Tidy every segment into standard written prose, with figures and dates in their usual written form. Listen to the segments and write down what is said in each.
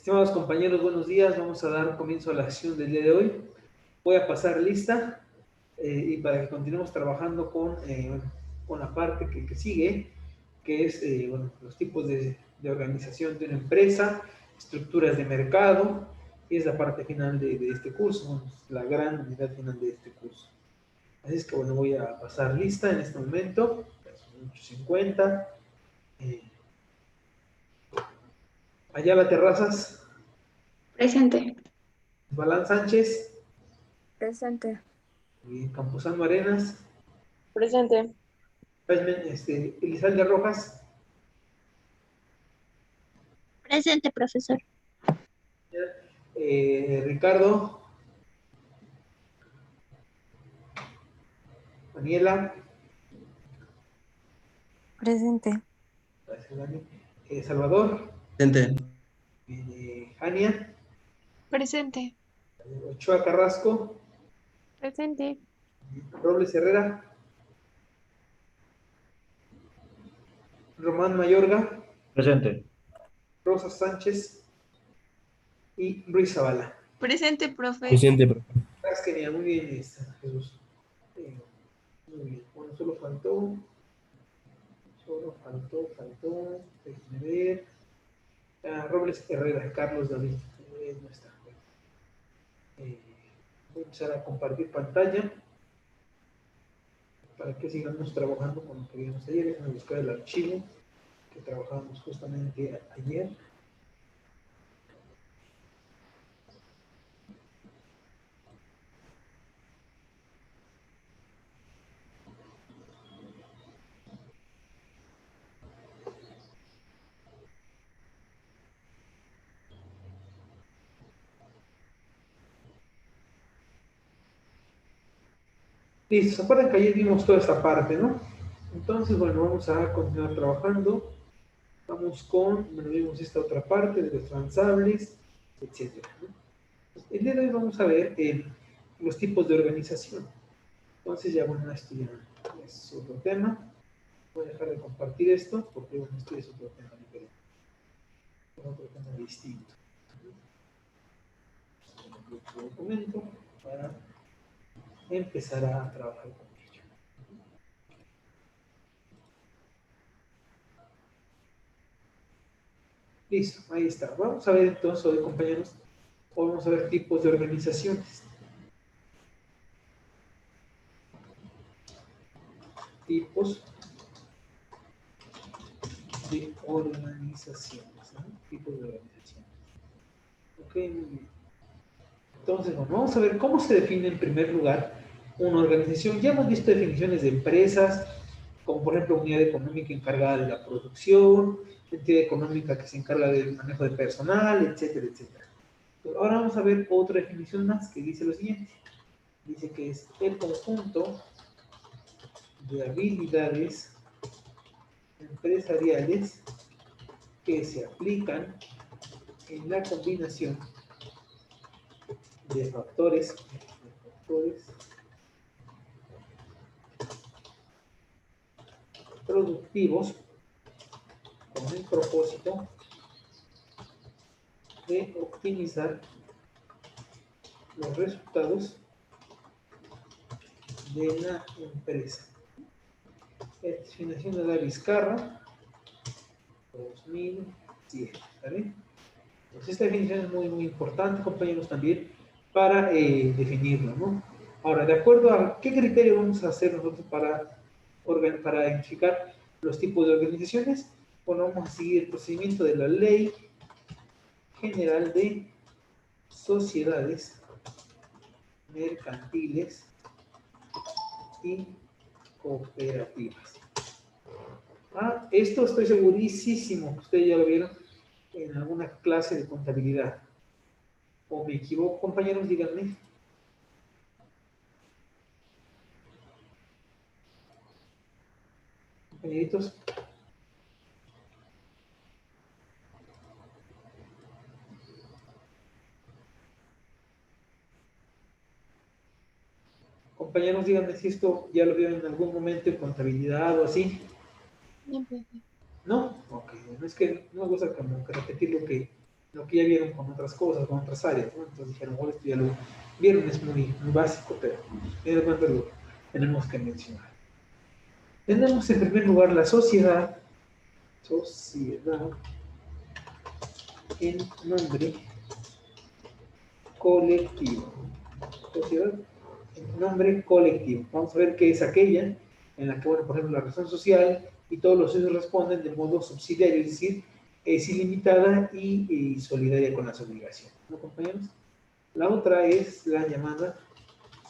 Estimados compañeros, buenos días. Vamos a dar comienzo a la acción del día de hoy. Voy a pasar lista y para que continuemos trabajando con la parte que sigue, que es los tipos de organización de una empresa, estructuras de mercado, y es la parte final de este curso, la gran unidad final de este curso. Así es que voy a pasar lista en este momento. Son 8:50. Ayala Terrazas. Presente. Balán Sánchez. Presente. Campuzano Arenas. Presente. Elizalde Rojas. Presente, profesor. Ricardo. Daniela. Presente. Gracias, Dani. Salvador. Presente. Ania. Presente. Ochoa Carrasco. Presente. Robles Herrera. Román Mayorga. Presente. Rosa Sánchez. Y Ruiz Zavala. Presente, profe. Presente, profe. Gracias, Kenia. Muy bien, Jesús. Muy bien. Bueno, solo faltó. Déjenme ver. Robles Herrera, Carlos David. No está. Voy a empezar a compartir pantalla para que sigamos trabajando con lo que vimos ayer. Déjenme buscar el archivo que trabajamos justamente ayer. Listo, ¿se acuerdan que ayer vimos toda esta parte, no? Entonces, bueno, vamos a continuar trabajando. Vamos vimos esta otra parte de los transables, etcétera, ¿no? El día de hoy vamos a ver los tipos de organización. Entonces, ya bueno, esto ya es otro tema. Voy a dejar de compartir esto porque bueno, esto es otro tema diferente. Otro tema distinto. Otro documento para empezar a trabajar con ello. Listo, ahí está. Vamos a ver entonces hoy, compañeros, hoy vamos a ver tipos de organizaciones. Tipos de organizaciones, ¿no? Tipos de organizaciones. Ok, muy bien. Entonces, bueno, vamos a ver cómo se define en primer lugar una organización. Ya hemos visto definiciones de empresas, como por ejemplo unidad económica encargada de la producción, entidad económica que se encarga del manejo de personal, etcétera, etcétera. Pero ahora vamos a ver otra definición más que dice lo siguiente. Dice que es el conjunto de habilidades empresariales que se aplican en la combinación de factores productivos con el propósito de optimizar los resultados de la empresa. Definición de la Vizcarra 2007, ¿vale? Entonces esta definición es muy, muy importante, compañeros, también para definirlo, ¿no? Ahora, ¿de acuerdo a qué criterio vamos a hacer nosotros para identificar los tipos de organizaciones? Bueno, vamos a seguir el procedimiento de la Ley General de Sociedades Mercantiles y Cooperativas. Esto estoy segurísimo que ustedes ya lo vieron en alguna clase de contabilidad. ¿O me equivoco, compañeros? Díganme. Compañeritos. Compañeros, díganme si esto ya lo vieron en algún momento en contabilidad o así. ¿No? Ok, bueno, es que no me gusta como que repetir lo que ya vieron con otras cosas, con otras áreas, ¿no? Entonces dijeron, bueno, esto ya lo vieron, es muy, muy básico, pero lo tenemos que mencionar. Tenemos en primer lugar la sociedad en nombre colectivo. Sociedad en nombre colectivo. Vamos a ver qué es aquella en la que, bueno, por ejemplo, la razón social y todos los socios responden de modo subsidiario, es decir, es ilimitada y solidaria con las obligaciones. ¿No, compañeros? La otra es la llamada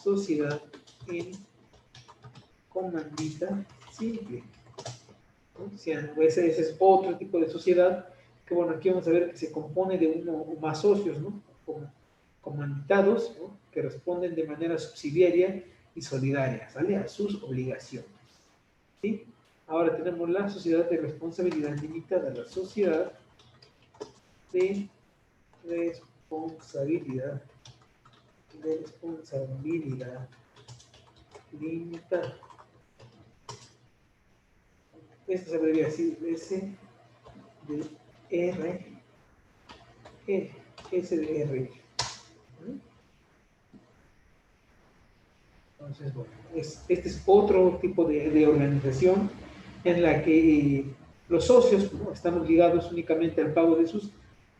sociedad en comandita simple. ¿No? O sea, ese es otro tipo de sociedad que, bueno, aquí vamos a ver que se compone de uno o más socios, ¿no? Como comanditados, ¿no? Que responden de manera subsidiaria y solidaria, ¿sale? A sus obligaciones. ¿Sí? Ahora tenemos la sociedad de responsabilidad limitada, la sociedad de responsabilidad limitada. Esto se abrevia así, SDR. Entonces, bueno, este es otro tipo de organización en la que los socios, ¿no?, están obligados únicamente al pago de sus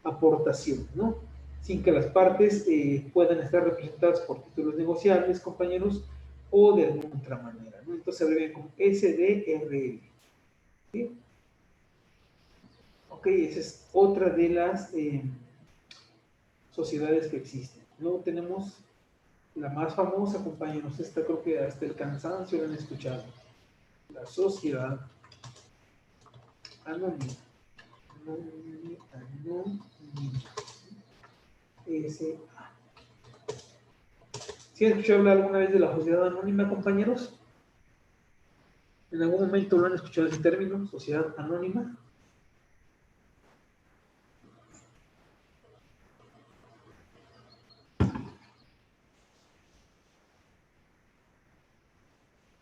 aportaciones, ¿no? Sin que las partes puedan estar representadas por títulos negociables, compañeros, o de alguna otra manera, ¿no? Entonces se abrevian como SDRL. ¿Sí? Ok, esa es otra de las sociedades que existen. Luego tenemos la más famosa, compañeros, esta creo que hasta el cansancio la han escuchado. La sociedad anónima. SA. ¿Sí han escuchado hablar alguna vez de la sociedad anónima, compañeros? ¿En algún momento lo han escuchado ese término, sociedad anónima?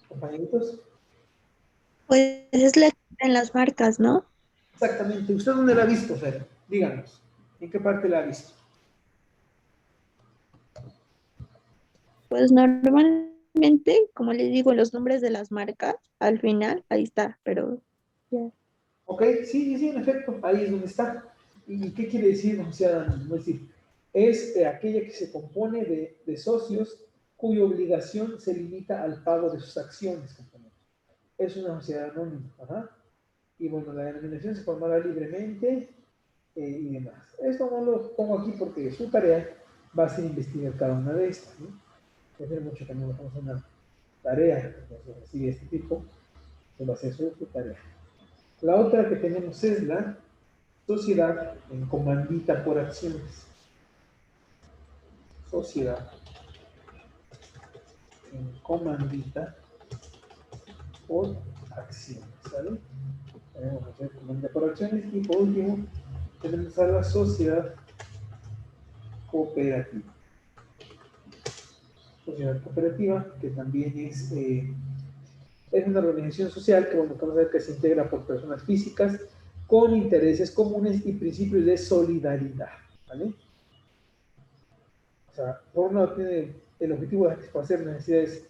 Compañeritos. Pues es la en las marcas, ¿no? Exactamente. ¿Usted dónde la ha visto, Fer? Díganos. ¿En qué parte la ha visto? Pues normalmente, como les digo, los nombres de las marcas, al final, ahí está, pero ya. Ok, sí, en efecto, ahí es donde está. ¿Y qué quiere decir sociedad anónima? Es decir, es aquella que se compone de socios cuya obligación se limita al pago de sus acciones, compañeros. Es una sociedad anónima. Ajá. Y bueno, la denominación se formará libremente y demás. Esto no lo pongo aquí porque su tarea va a ser investigar cada una de estas, ¿no? Hace mucho que no hacemos una tarea, así de este tipo, que va a ser su tarea. La otra que tenemos es la sociedad en comandita por acciones. Sociedad en comandita por acciones, ¿sale? Tenemos hacer comandita por acciones y por último tenemos a la sociedad cooperativa. Sociedad cooperativa, que también es una organización social que, bueno, vamos a ver que se integra por personas físicas con intereses comunes y principios de solidaridad, ¿vale? O sea, por un lado tiene el objetivo de satisfacer necesidades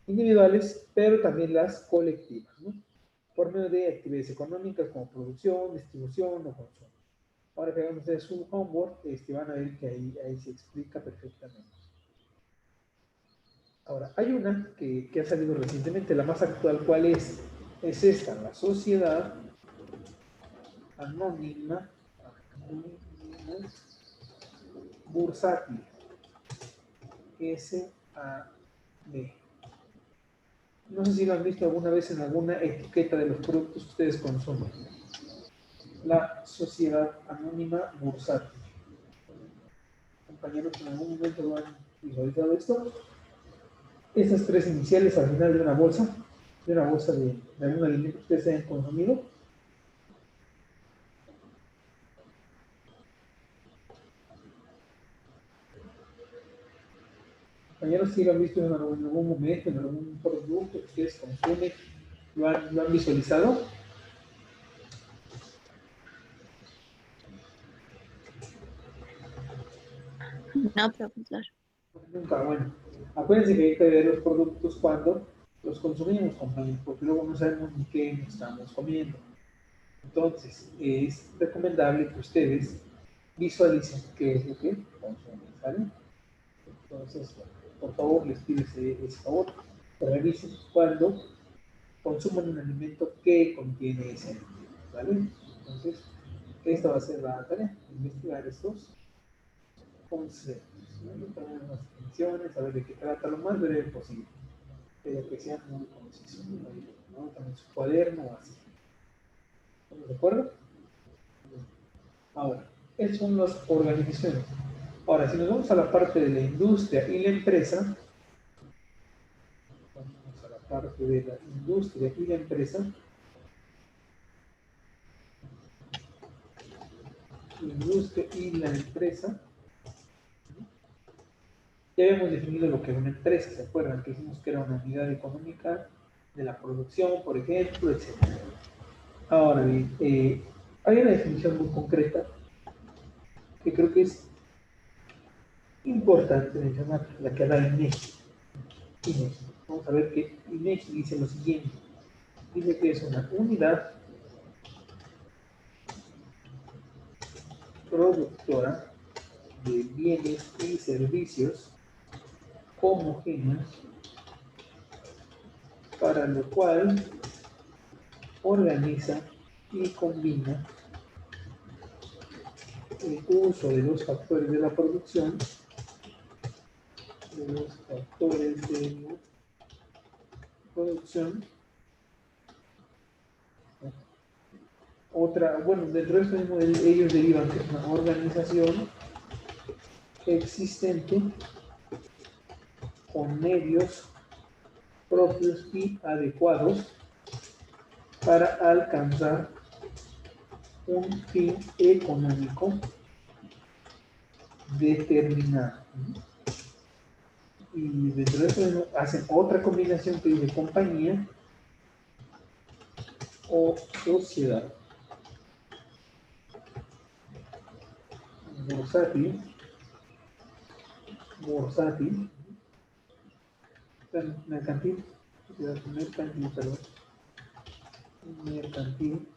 individuales, pero también las colectivas, ¿no? Por medio de actividades económicas como producción, distribución o consumo. Ahora que hagamos de su homework, van a ver que ahí se explica perfectamente. Ahora, hay una que ha salido recientemente, la más actual, ¿cuál es? Es esta, la sociedad anónima bursátil. SAB. No sé si lo han visto alguna vez en alguna etiqueta de los productos que ustedes consumen. La sociedad anónima bursátil. Compañeros, ¿en algún momento lo han visualizado esto? Estas tres iniciales al final de una bolsa de algún alimento que ustedes hayan consumido. Compañeros, si lo han visto en algún momento, en algún producto que ustedes consumen, lo han visualizado. No, profesor. Nunca, bueno. Acuérdense que hay que ver los productos cuando los consumimos, compañeros, porque luego no sabemos ni qué nos estamos comiendo. Entonces, es recomendable que ustedes visualicen qué es lo que consumen, ¿vale? Entonces, bueno, por favor, les pido ese favor, que revisen cuando consuman un alimento que contiene ese alimento, ¿vale? Entonces, esta va a ser la tarea, investigar estos conceptos, ¿no? Poner unas definiciones, saber de qué trata lo más breve posible, pero que sean muy concisos, ¿no? También su cuaderno o así. ¿Estamos de acuerdo? Ahora, esas son las organizaciones. Ahora, si nos vamos a la parte de la industria y la empresa, vamos a la parte de la industria y la empresa, industria y la empresa, ya habíamos definido lo que es una empresa, ¿se acuerdan? Que dijimos que era una unidad económica de la producción, por ejemplo, etc. Ahora bien, hay una definición muy concreta que creo que es importante mencionar, la que da INEGI. INEGI. Vamos a ver que INEGI dice lo siguiente. Dice que es una unidad productora de bienes y servicios homogéneos, para lo cual organiza y combina el uso de los factores de la producción, Otra, bueno, dentro de esto mismo ellos derivan que es una organización existente con medios propios y adecuados para alcanzar un fin económico determinado. Y dentro de eso hacen otra combinación que dice compañía o sociedad bursátil, mercantil, mercantil,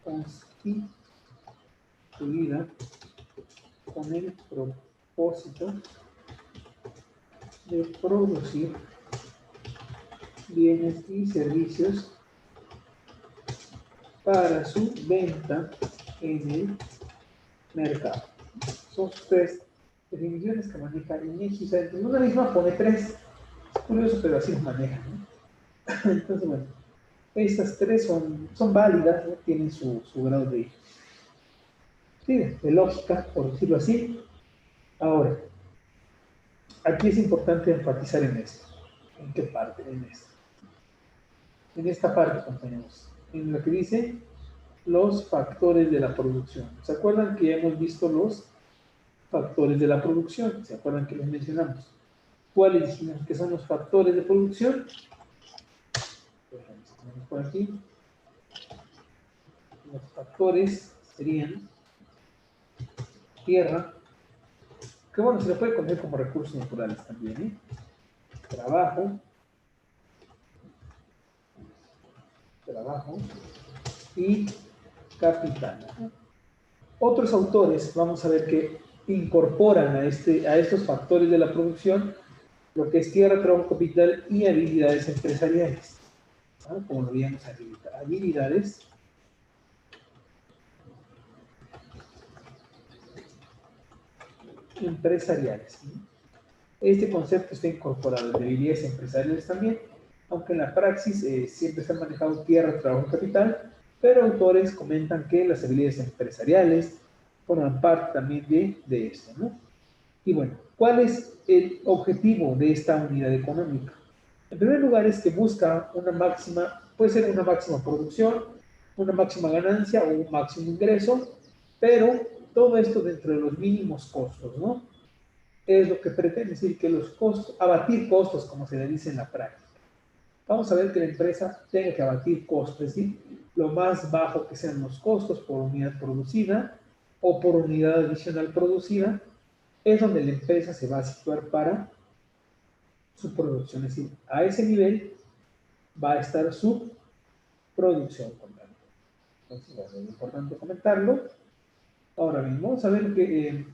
constituida con el propósito de producir bienes y servicios para su venta en el mercado. Son tres definiciones que maneja INEGI. O sea, en una misma pone tres. Es curioso, pero así lo maneja, ¿no? Entonces, bueno, estas tres son válidas, ¿no? Tienen su grado de lógica, por decirlo así. Ahora, aquí es importante enfatizar en esto. ¿En qué parte? En esto. En esta parte, compañeros. En la que dice los factores de la producción. ¿Se acuerdan que ya hemos visto los factores de la producción? ¿Se acuerdan que los mencionamos? ¿Cuáles dijimos que son los factores de producción? Por aquí. Los factores serían tierra, que bueno, se le puede conocer como recursos naturales también, ¿eh? Trabajo y capital. Otros autores, vamos a ver que incorporan a estos factores de la producción lo que es tierra, trabajo, capital y habilidades empresariales, ¿no? Como lo veíamos, habilidades empresariales, ¿no? Este concepto está incorporado en habilidades empresariales también, aunque en la praxis siempre se ha manejado tierra, trabajo, capital, pero autores comentan que las habilidades empresariales forman parte también de esto, ¿no? Y bueno, ¿cuál es el objetivo de esta unidad económica? En primer lugar es que busca una máxima, puede ser una máxima producción, una máxima ganancia o un máximo ingreso, pero todo esto dentro de los mínimos costos, ¿no? Es lo que pretende decir que los costos, abatir costos, como se le dice en la práctica. Vamos a ver que la empresa tenga que abatir costos, es decir, lo más bajo que sean los costos por unidad producida o por unidad adicional producida, es donde la empresa se va a situar para su producción. Es decir, a ese nivel va a estar su producción. Entonces, bueno, es importante comentarlo. Ahora bien, vamos a ver que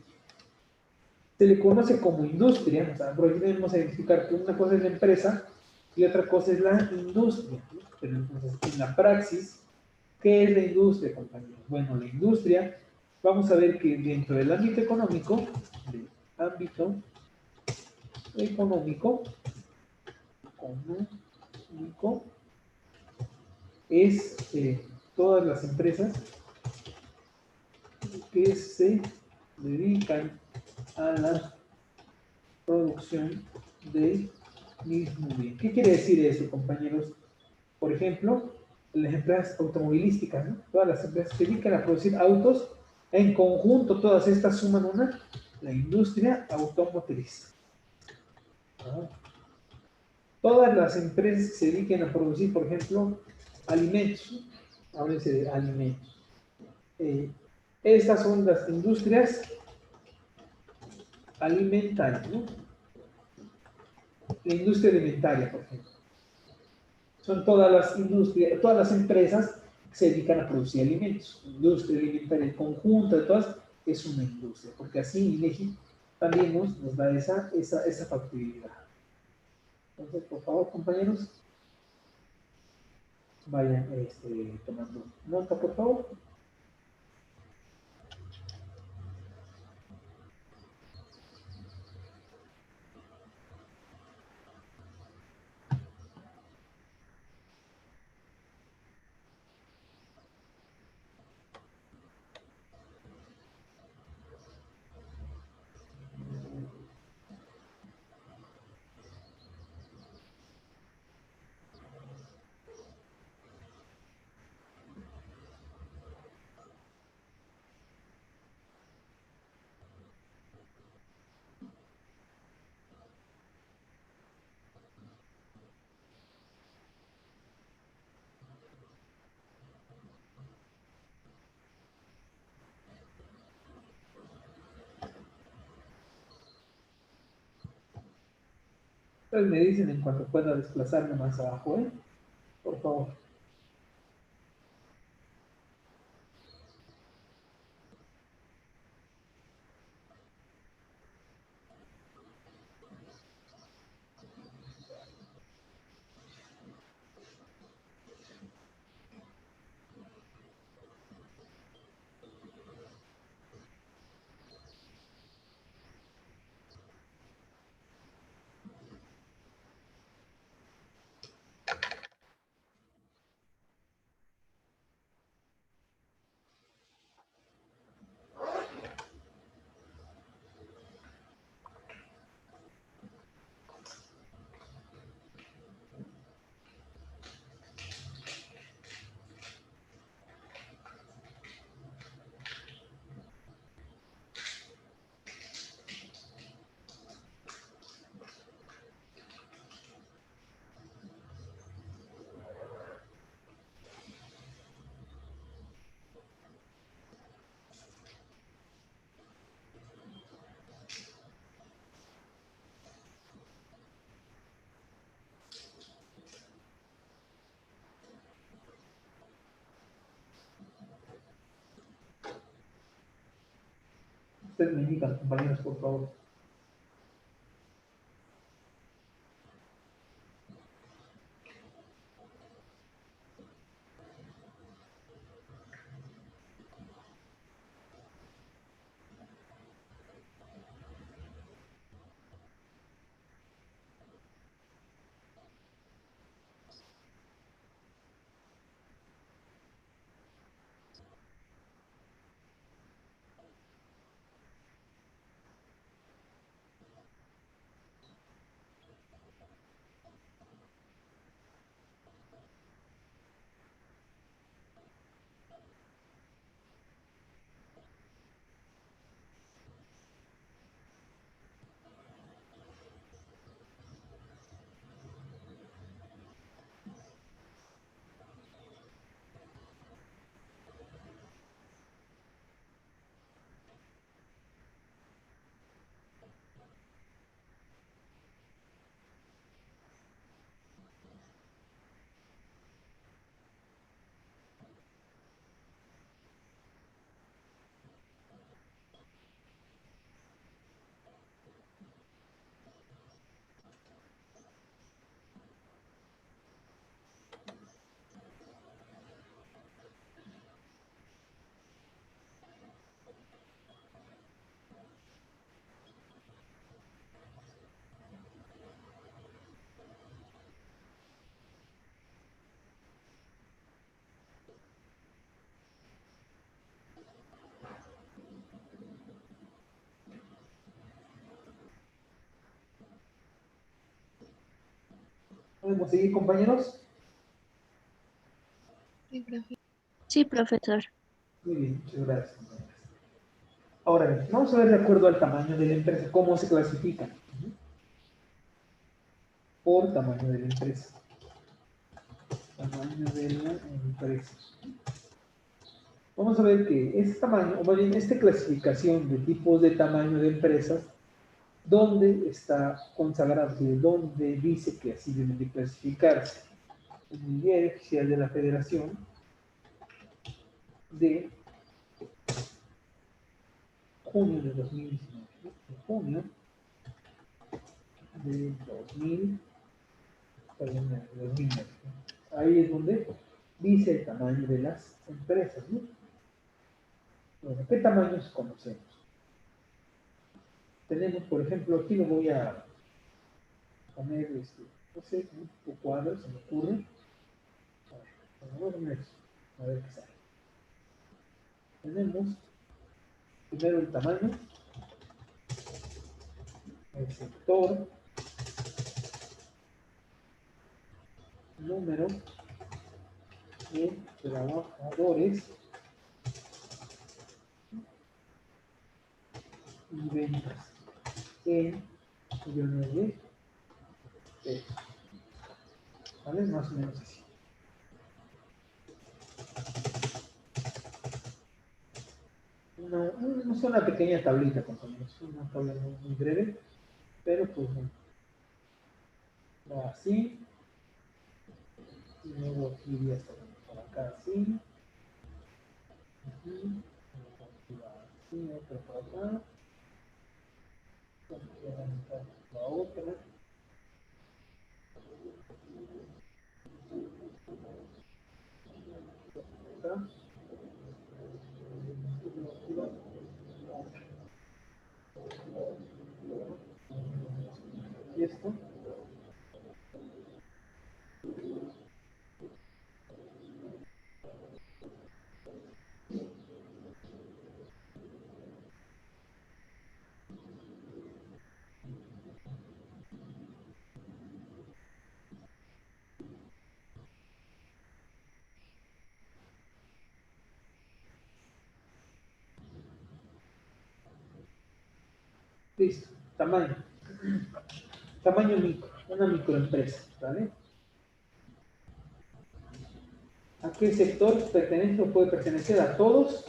se le conoce como industria. O sea, por aquí debemos identificar que una cosa es la empresa y otra cosa es la industria, ¿no? Pero entonces, en la praxis, ¿qué es la industria, compañeros? Bueno, la industria, vamos a ver que dentro del ámbito económico, es todas las empresas que se dedican a la producción del mismo bien. ¿Qué quiere decir eso, compañeros? Por ejemplo, las empresas automovilísticas, ¿no? Todas las empresas se dedican a producir autos, en conjunto todas estas suman la industria automotriz. ¿No? Todas las empresas que se dediquen a producir, por ejemplo, alimentos, háblense de alimentos. Estas son las industrias alimentarias, ¿no? La industria alimentaria, por ejemplo. Son todas las industrias, todas las empresas que se dedican a producir alimentos. Industria alimentaria, el conjunto de todas es una industria, porque así INEGI también nos da esa factibilidad. Entonces, por favor, compañeros, vayan tomando nota, por favor. Entonces me dicen en cuanto pueda desplazarme más abajo, ¿eh? Por favor. Ustedes me indican, compañeros, por favor. ¿Podemos seguir, compañeros? Sí, profe. Sí, profesor. Muy bien, muchas gracias, compañeros. Ahora bien, vamos a ver de acuerdo al tamaño de la empresa, cómo se clasifican. Por tamaño de la empresa. Tamaño de la empresa. Vamos a ver que este tamaño, o más bien esta clasificación de tipos de tamaño de empresas, ¿dónde está consagrado? ¿Dónde dice que así deben de clasificarse? En el diario oficial de la Federación de junio de 2019. De junio de 2009. Ahí es donde dice el tamaño de las empresas, ¿no? Bueno, ¿qué tamaños conocemos? Tenemos, por ejemplo, aquí lo voy a poner, no sé, un cuadro, se me ocurre. Vamos a poner eso, a ver qué sale. Tenemos primero el tamaño, el sector, número de trabajadores y ventas en millones de pesos. ¿Vale? Más o menos así. No es una pequeña tablita, compañeros, una tabla muy breve, pero pues bueno, va así, y luego aquí ya está por acá así, aquí, aquí va así, otro por acá, aquí va a entrar la otra, acá, y esto. Listo, tamaño. Tamaño micro, una microempresa, ¿vale? ¿A qué sector pertenece o puede pertenecer? A todos.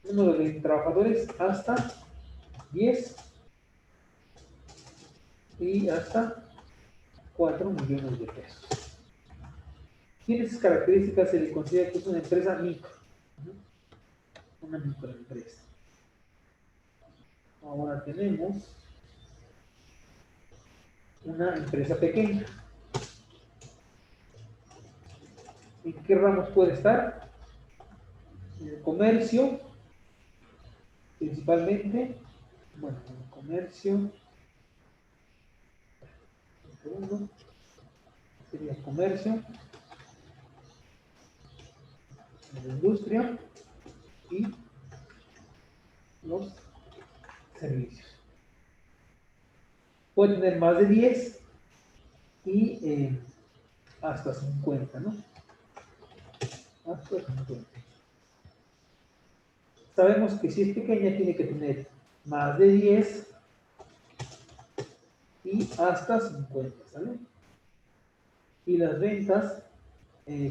Número de trabajadores hasta 10 y hasta 4 millones de pesos. Tiene esas características, se le considera que es una empresa micro, ¿no? Una microempresa. Ahora tenemos una empresa pequeña. ¿En qué ramos puede estar? En el comercio, principalmente. Bueno, en el comercio, un segundo, sería comercio, en la industria y los servicios. Puede tener más de 10 y hasta 50, ¿no? Hasta 50. Sabemos que si es pequeña tiene que tener más de 10 y hasta 50, ¿sale? Y las ventas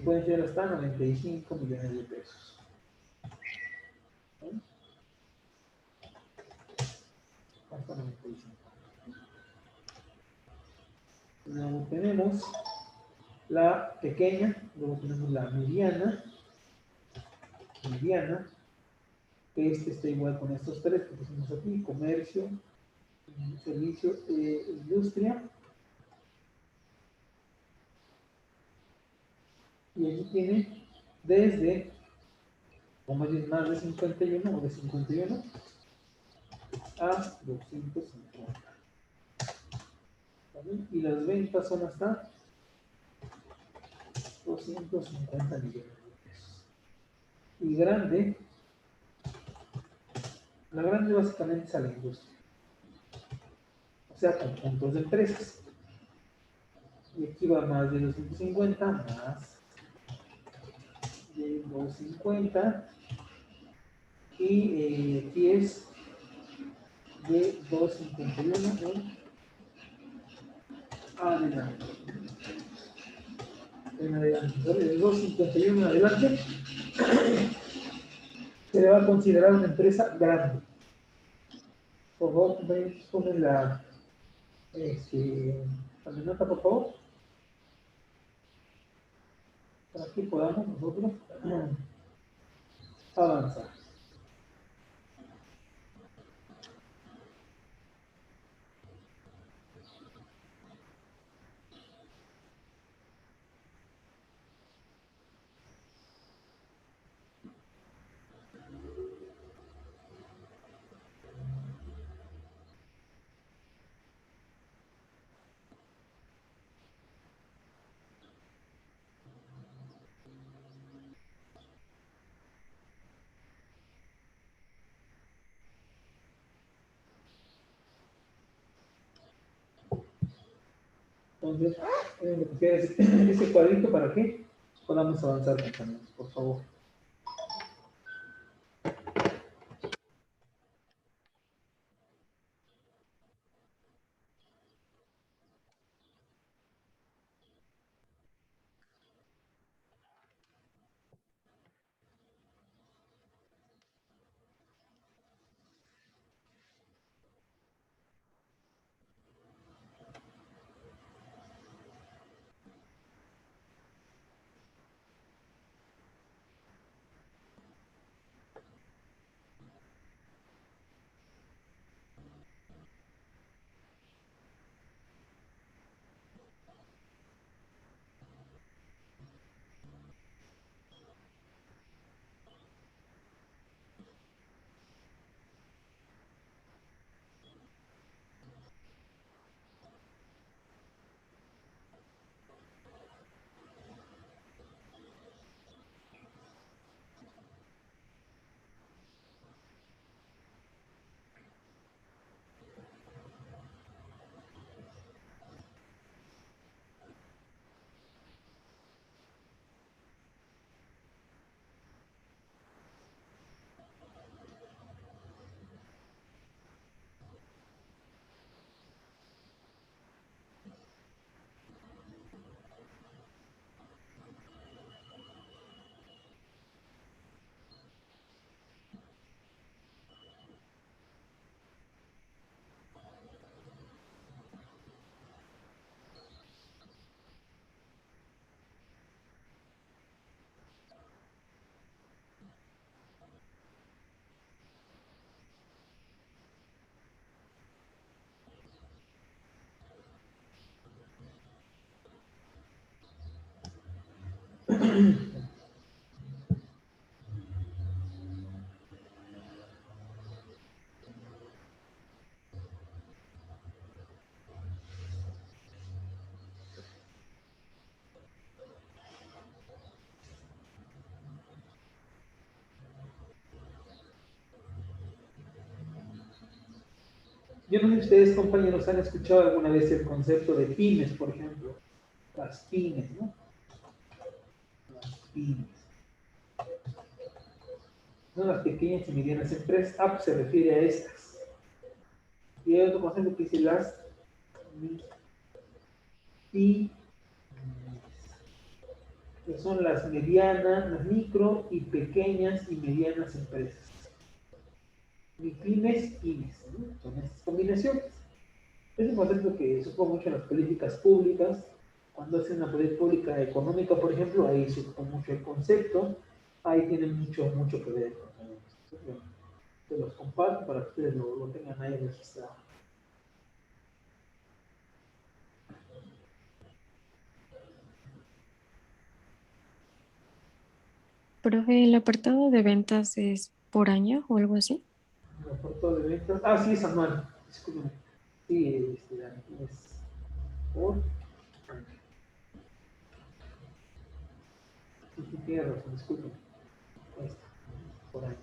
pueden ser hasta 95 millones de pesos. ¿Sí? Hasta 95. Luego tenemos la pequeña, luego tenemos la mediana, que está igual con estos tres que pusimos aquí: comercio, servicio, industria. Y aquí tiene desde, o más bien más de 51 o de 51 a 250. ¿Vale? Y las ventas son hasta 250 millones de pesos. Y grande, la grande básicamente es a la industria, o sea, conjuntos de empresas. Y aquí va más de 250, más de 250. Y aquí es de 251 adelante. En adelante. De 251 en adelante se le va a considerar una empresa grande. Por favor, ponen la nota, por favor, para que podamos nosotros avanzar. Entonces, lo que queda es ese cuadrito para que podamos avanzar, compañeros, por favor. Yo no sé si ustedes, compañeros, han escuchado alguna vez el concepto de pymes, por ejemplo. Las pymes, ¿no? Las pymes. Son las pequeñas y medianas empresas. Ah, pues se refiere a estas. Y hay otro concepto que dice las pymes, que son las medianas, las micro y pequeñas y medianas empresas. Mi pymes, pymes, ¿no? Son estas combinaciones. Es un concepto que se ocupa mucho en las políticas públicas. Cuando hacen una política pública económica, por ejemplo, ahí se ocupa mucho el concepto. Ahí tiene mucho, mucho que ver. Entonces, bueno, se los comparto para que ustedes lo tengan ahí registrado. Profe, ¿el apartado de ventas es por año o algo así? El reporte de ventas. Ah, sí, es anual. Discúlpeme. Sí, es por. Sí, sí, tiene razón, discúlpeme. Ahí está, por ahí.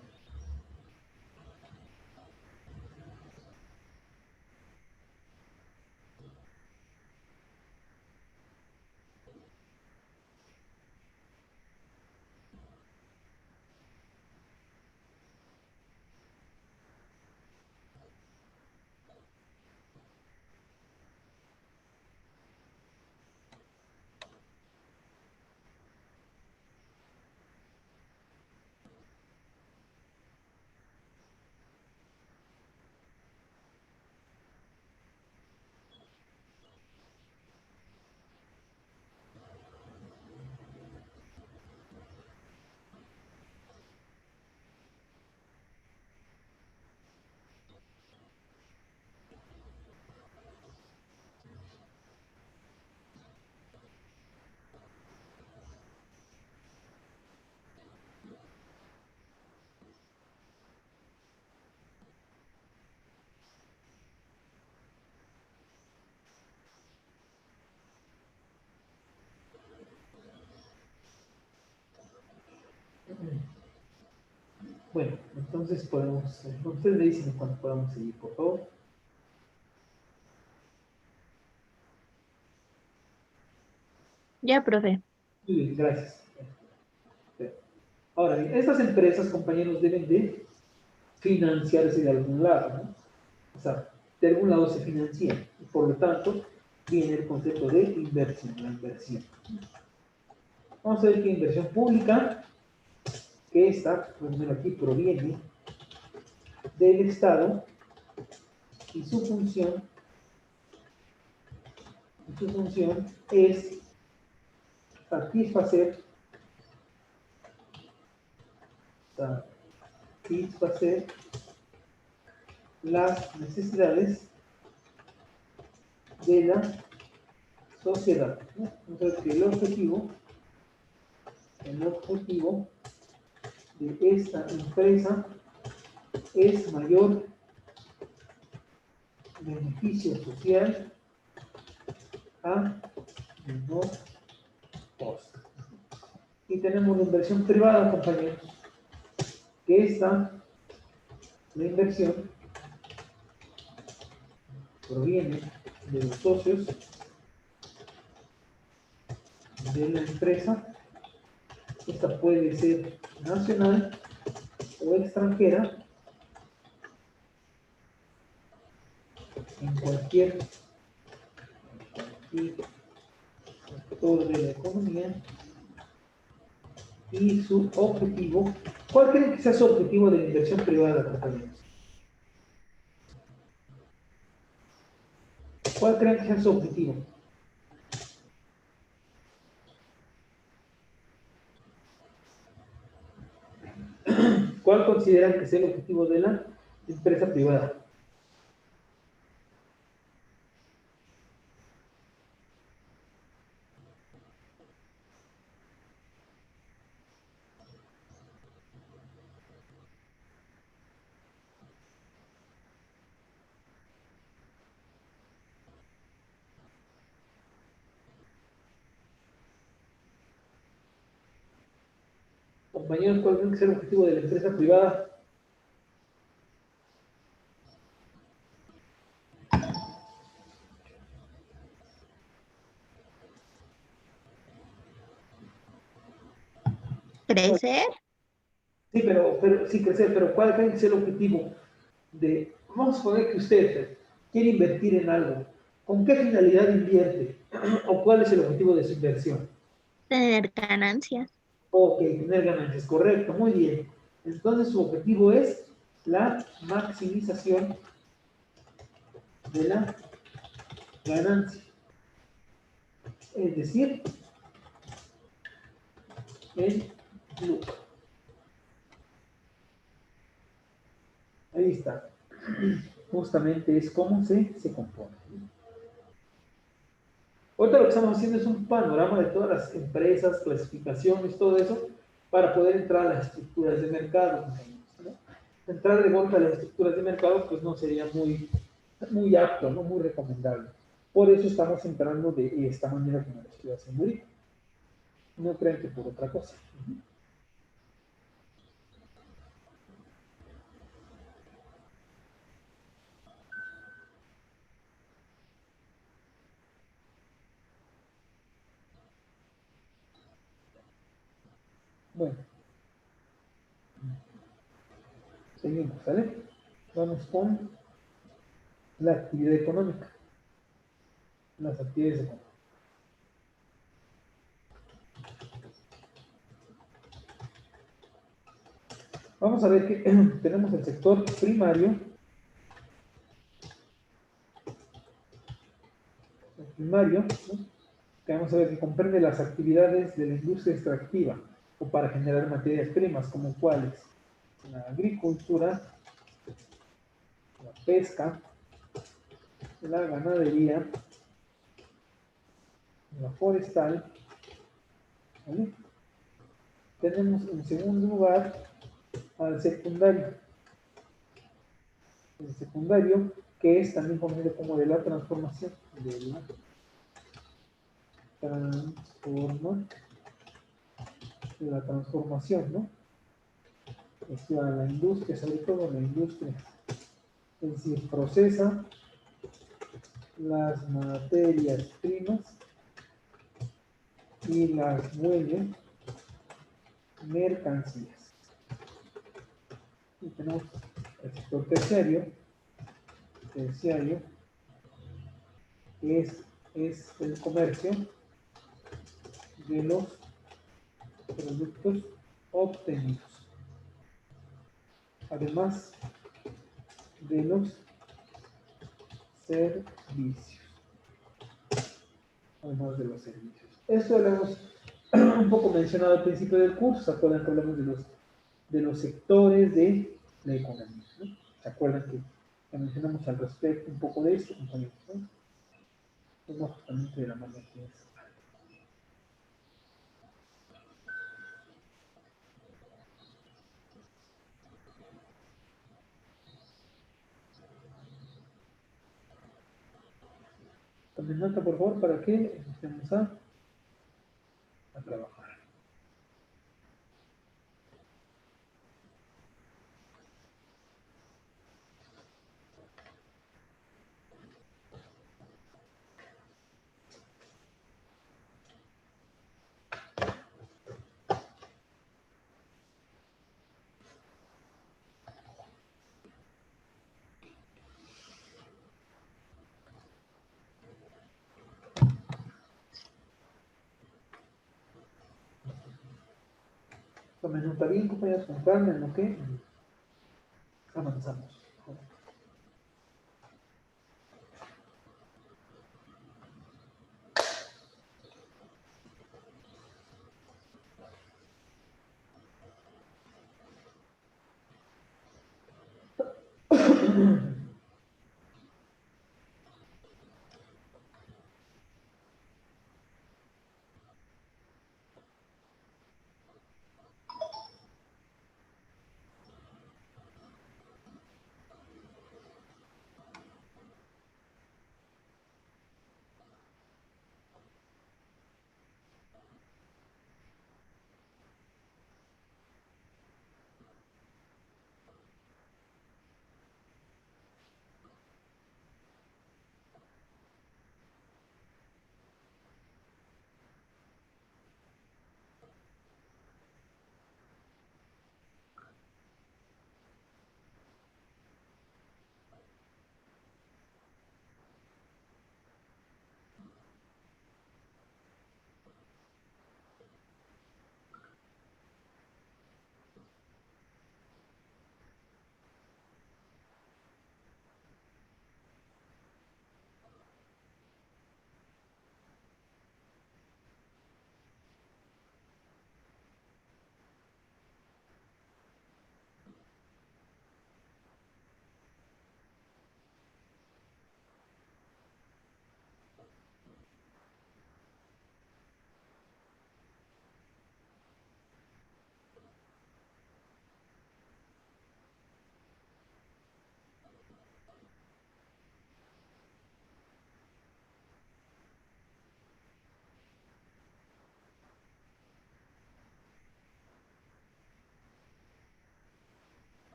Bueno, entonces podemos, ustedes me dicen cuando podamos seguir, por favor. Ya, profe. Muy bien, gracias. Ahora bien, estas empresas, compañeros, deben de financiarse de algún lado, ¿no? O sea, de algún lado se financian. Y por lo tanto, viene el concepto de inversión, la inversión. Vamos a ver que inversión pública, que esta, por lo menos aquí, proviene del Estado y su función es satisfacer, satisfacer las necesidades de la sociedad, ¿no? Entonces, que el objetivo de esta empresa es mayor beneficio social a menor costo. Y tenemos la inversión privada, compañeros, que esta, la inversión, proviene de los socios de la empresa. Esta puede ser nacional o extranjera, en cualquier sector de la economía. Y su objetivo, ¿cuál creen que sea su objetivo de la inversión privada, compañeros? ¿Cuál creen que sea su objetivo? ¿Cuál consideran que sea el objetivo de la empresa privada? Compañeros, ¿cuál creen que sea el objetivo de la empresa privada? ¿Crecer? Sí, pero sí crecer, pero ¿cuál creen que sea el objetivo de, vamos a poner que usted quiere invertir en algo? ¿Con qué finalidad invierte? ¿O cuál es el objetivo de su inversión? Tener ganancias. Ok, tener ganancias, correcto, muy bien. Entonces su objetivo es la maximización de la ganancia. Es decir, el lucro. Ahí está. Justamente es cómo se compone. Ahorita lo que estamos haciendo es un panorama de todas las empresas, clasificaciones, todo eso, para poder entrar a las estructuras de mercado, ¿no? Entrar de vuelta a las estructuras de mercado, pues no sería muy apto, ¿no? Muy recomendable. Por eso estamos entrando de esta manera como lo estoy haciendo ahorita. No crean que por otra cosa. Bueno, seguimos, ¿sale? Vamos con la actividad económica. Las actividades económicas. Vamos a ver que tenemos el sector primario. El primario, ¿no? Que vamos a ver que comprende las actividades de la industria extractiva o para generar materias primas, como cuáles: la agricultura, la pesca, la ganadería, la forestal, ¿vale? Tenemos en segundo lugar al secundario. El secundario, que es también conocido como de la transformación, de la transformación la transformación, ¿no? Estudia la industria, sobre todo la industria. Es decir, procesa las materias primas y las muelle mercancías. Y tenemos el sector terciario. Terciario es el comercio de los productos obtenidos, además de los servicios. Además de los servicios. Esto lo hemos un poco mencionado al principio del curso. ¿Se acuerdan que hablamos de los sectores de la economía? ¿No? ¿Se acuerdan que mencionamos al respecto un poco de esto, compañeros? ¿No? Vamos justamente de la mano que es. Tomen nota, por favor, para que empecemos a trabajar. Tomen nota bien, compañeros, con calma en lo que avanzamos.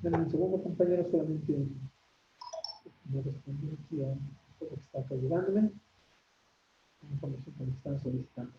Denme un segundo, compañeros, solamente me respondí aquí a lo que está acá llegándome. Información que me están solicitando.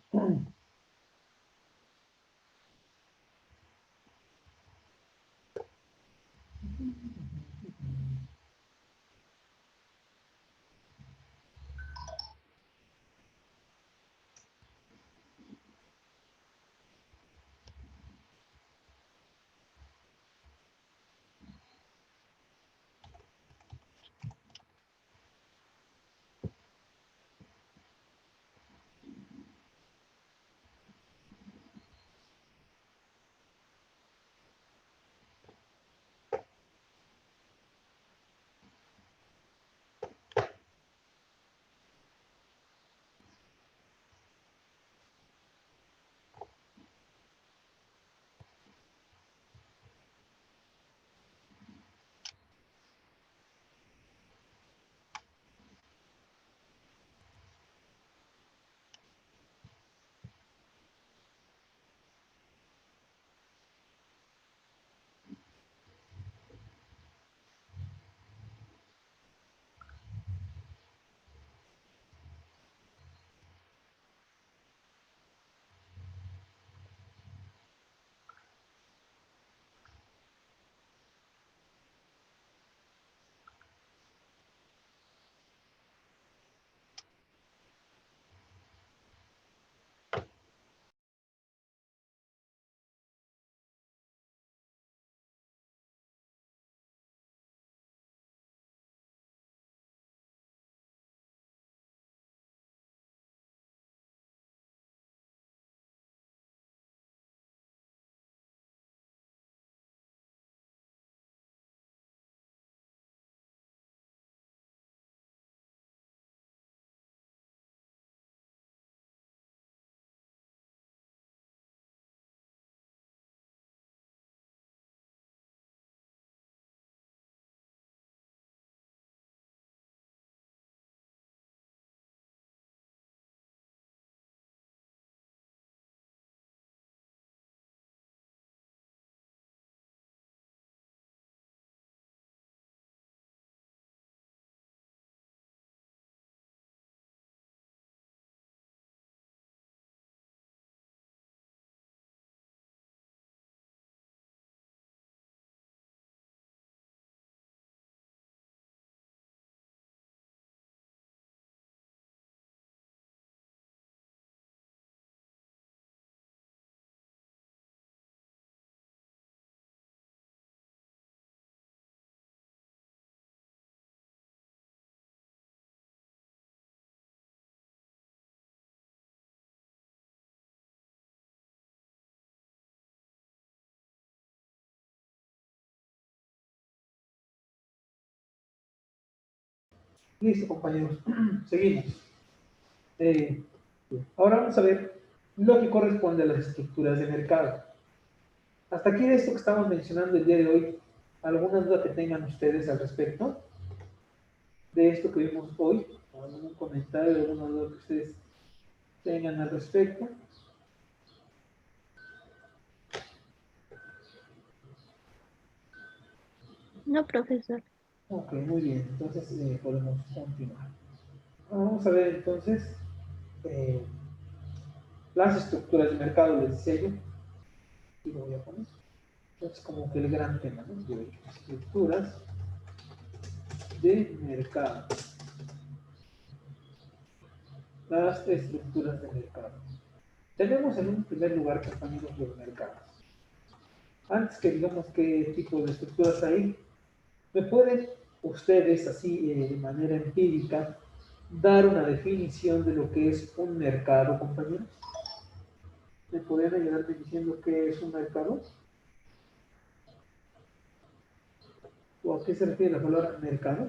Listo, compañeros. Seguimos. Ahora vamos a ver lo que corresponde a las estructuras de mercado. Hasta aquí de esto que estamos mencionando el día de hoy, ¿alguna duda que tengan ustedes al respecto de esto que vimos hoy? ¿Algún comentario, alguna duda que ustedes tengan al respecto? No, profesor. Ok, muy bien. Entonces podemos continuar. Vamos a ver entonces eh, las estructuras de mercado, les decía yo. Y lo voy a poner. Es como que el gran tema, ¿no? De estructuras de mercado. Las estructuras de mercado. Tenemos en un primer lugar, compañeros, los mercados. Antes que digamos qué tipo de estructuras hay, ¿me pueden ustedes, así de manera empírica, dar una definición de lo que es un mercado, compañeros? ¿Me podrían ayudar diciendo qué es un mercado? ¿O a qué se refiere la palabra mercado?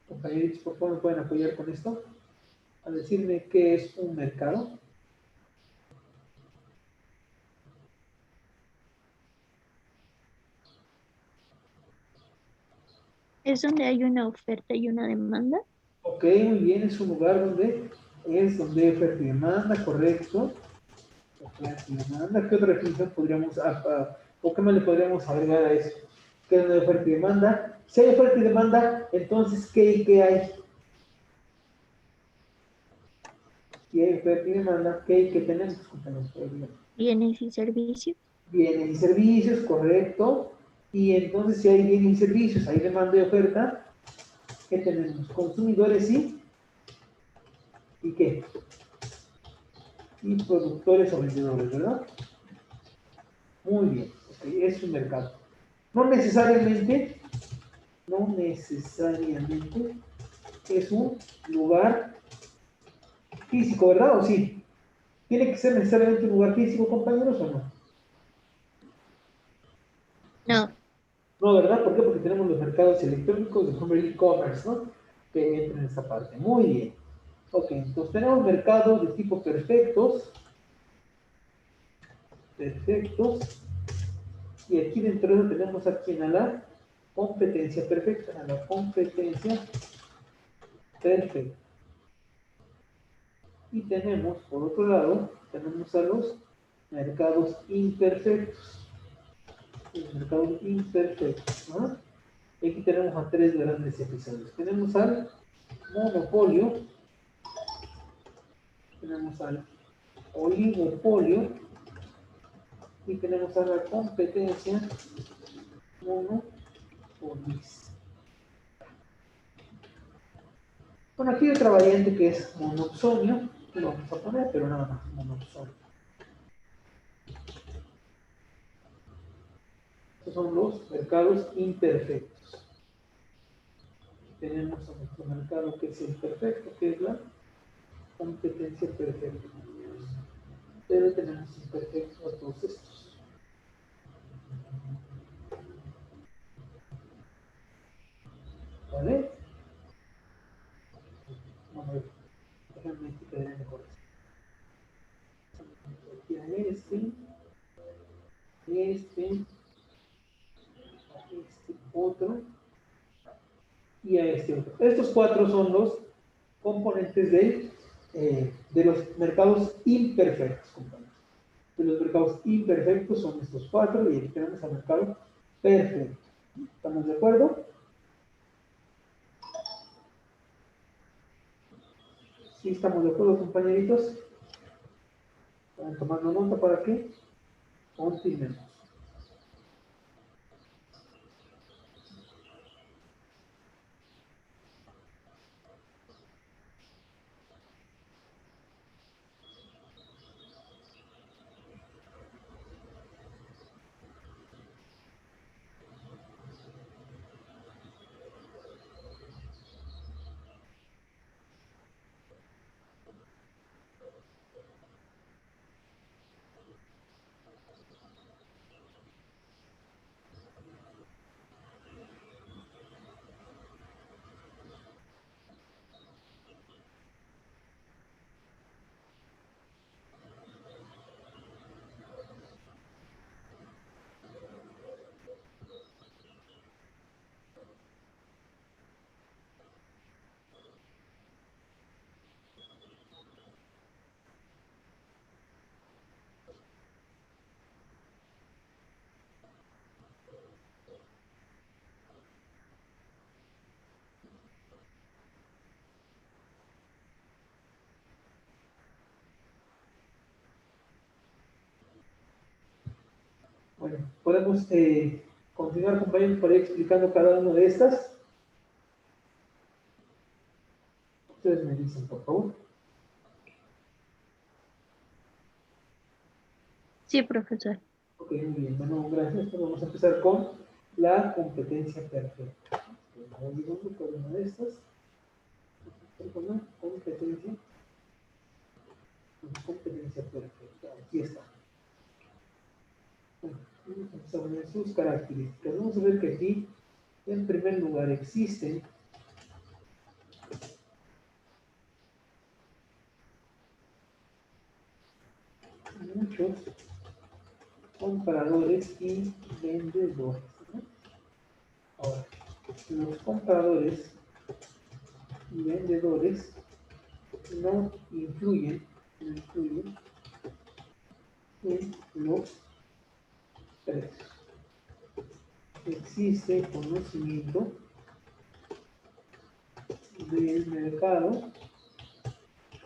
Compañeritos, por favor, ¿me pueden apoyar con esto? A decirme qué es un mercado. Es donde hay una oferta y una demanda. Ok, muy bien, es un lugar donde hay oferta y demanda, correcto. Oferta y demanda. ¿Qué otra definición podríamos, o qué más le podríamos agregar a eso? ¿Qué es una oferta y demanda? Si hay oferta y demanda, entonces, ¿qué y qué hay? Si hay oferta y demanda, ¿qué y qué tenemos? Compañeros? Bienes y servicios. Bienes y servicios, correcto. Y entonces, si hay bienes y servicios, hay demanda y oferta, ¿qué tenemos? Consumidores y qué? Y productores o vendedores, ¿verdad? Muy bien, okay, es un mercado. No necesariamente, no necesariamente es un lugar físico, ¿verdad? ¿O sí? ¿Tiene que ser necesariamente un lugar físico, compañeros, o no? No. No, ¿verdad? ¿Por qué? Porque tenemos los mercados electrónicos de home e-commerce, ¿no? Que entran en esta parte. Muy bien. Ok, entonces tenemos mercados de tipo perfectos. Perfectos. Y aquí dentro de eso tenemos aquí a la competencia perfecta. A la competencia perfecta. Y tenemos, por otro lado, tenemos a los mercados imperfectos. Los mercados imperfectos, ¿no? Y aquí tenemos a tres grandes episodios. Tenemos al monopolio, tenemos al oligopolio y tenemos a la competencia monopolista. Bueno, aquí hay otra variante que es monopsonio, que lo vamos a poner, pero nada más, monopsonio. Estos son los mercados imperfectos. Tenemos a nuestro mercado que es el perfecto, que es la competencia perfecta. Pero tenemos imperfectos a todos estos. ¿Vale? Vamos a ver. Déjame que quede mejor. Aquí a este otro y a este otro. Estos cuatro son los componentes de los mercados imperfectos, compañeros. De los mercados imperfectos son estos cuatro y aquí tenemos al mercado perfecto. ¿Estamos de acuerdo? ¿Sí estamos de acuerdo, compañeritos? ¿Están tomando nota para que continuemos? Bueno, podemos continuar, compañeros, por ahí explicando cada una de estas. Ustedes me dicen, por favor. Sí, profesor. Ok, muy bien. Bueno, gracias. Pues vamos a empezar con la competencia perfecta. Vamos viendo cada una de estas. Con la competencia perfecta. Aquí está. Bueno, vamos a poner sus características. Vamos a ver que aquí, en primer lugar, existen muchos compradores y vendedores, ¿no? Ahora, los compradores y vendedores no influyen en los precios. Existe conocimiento del mercado,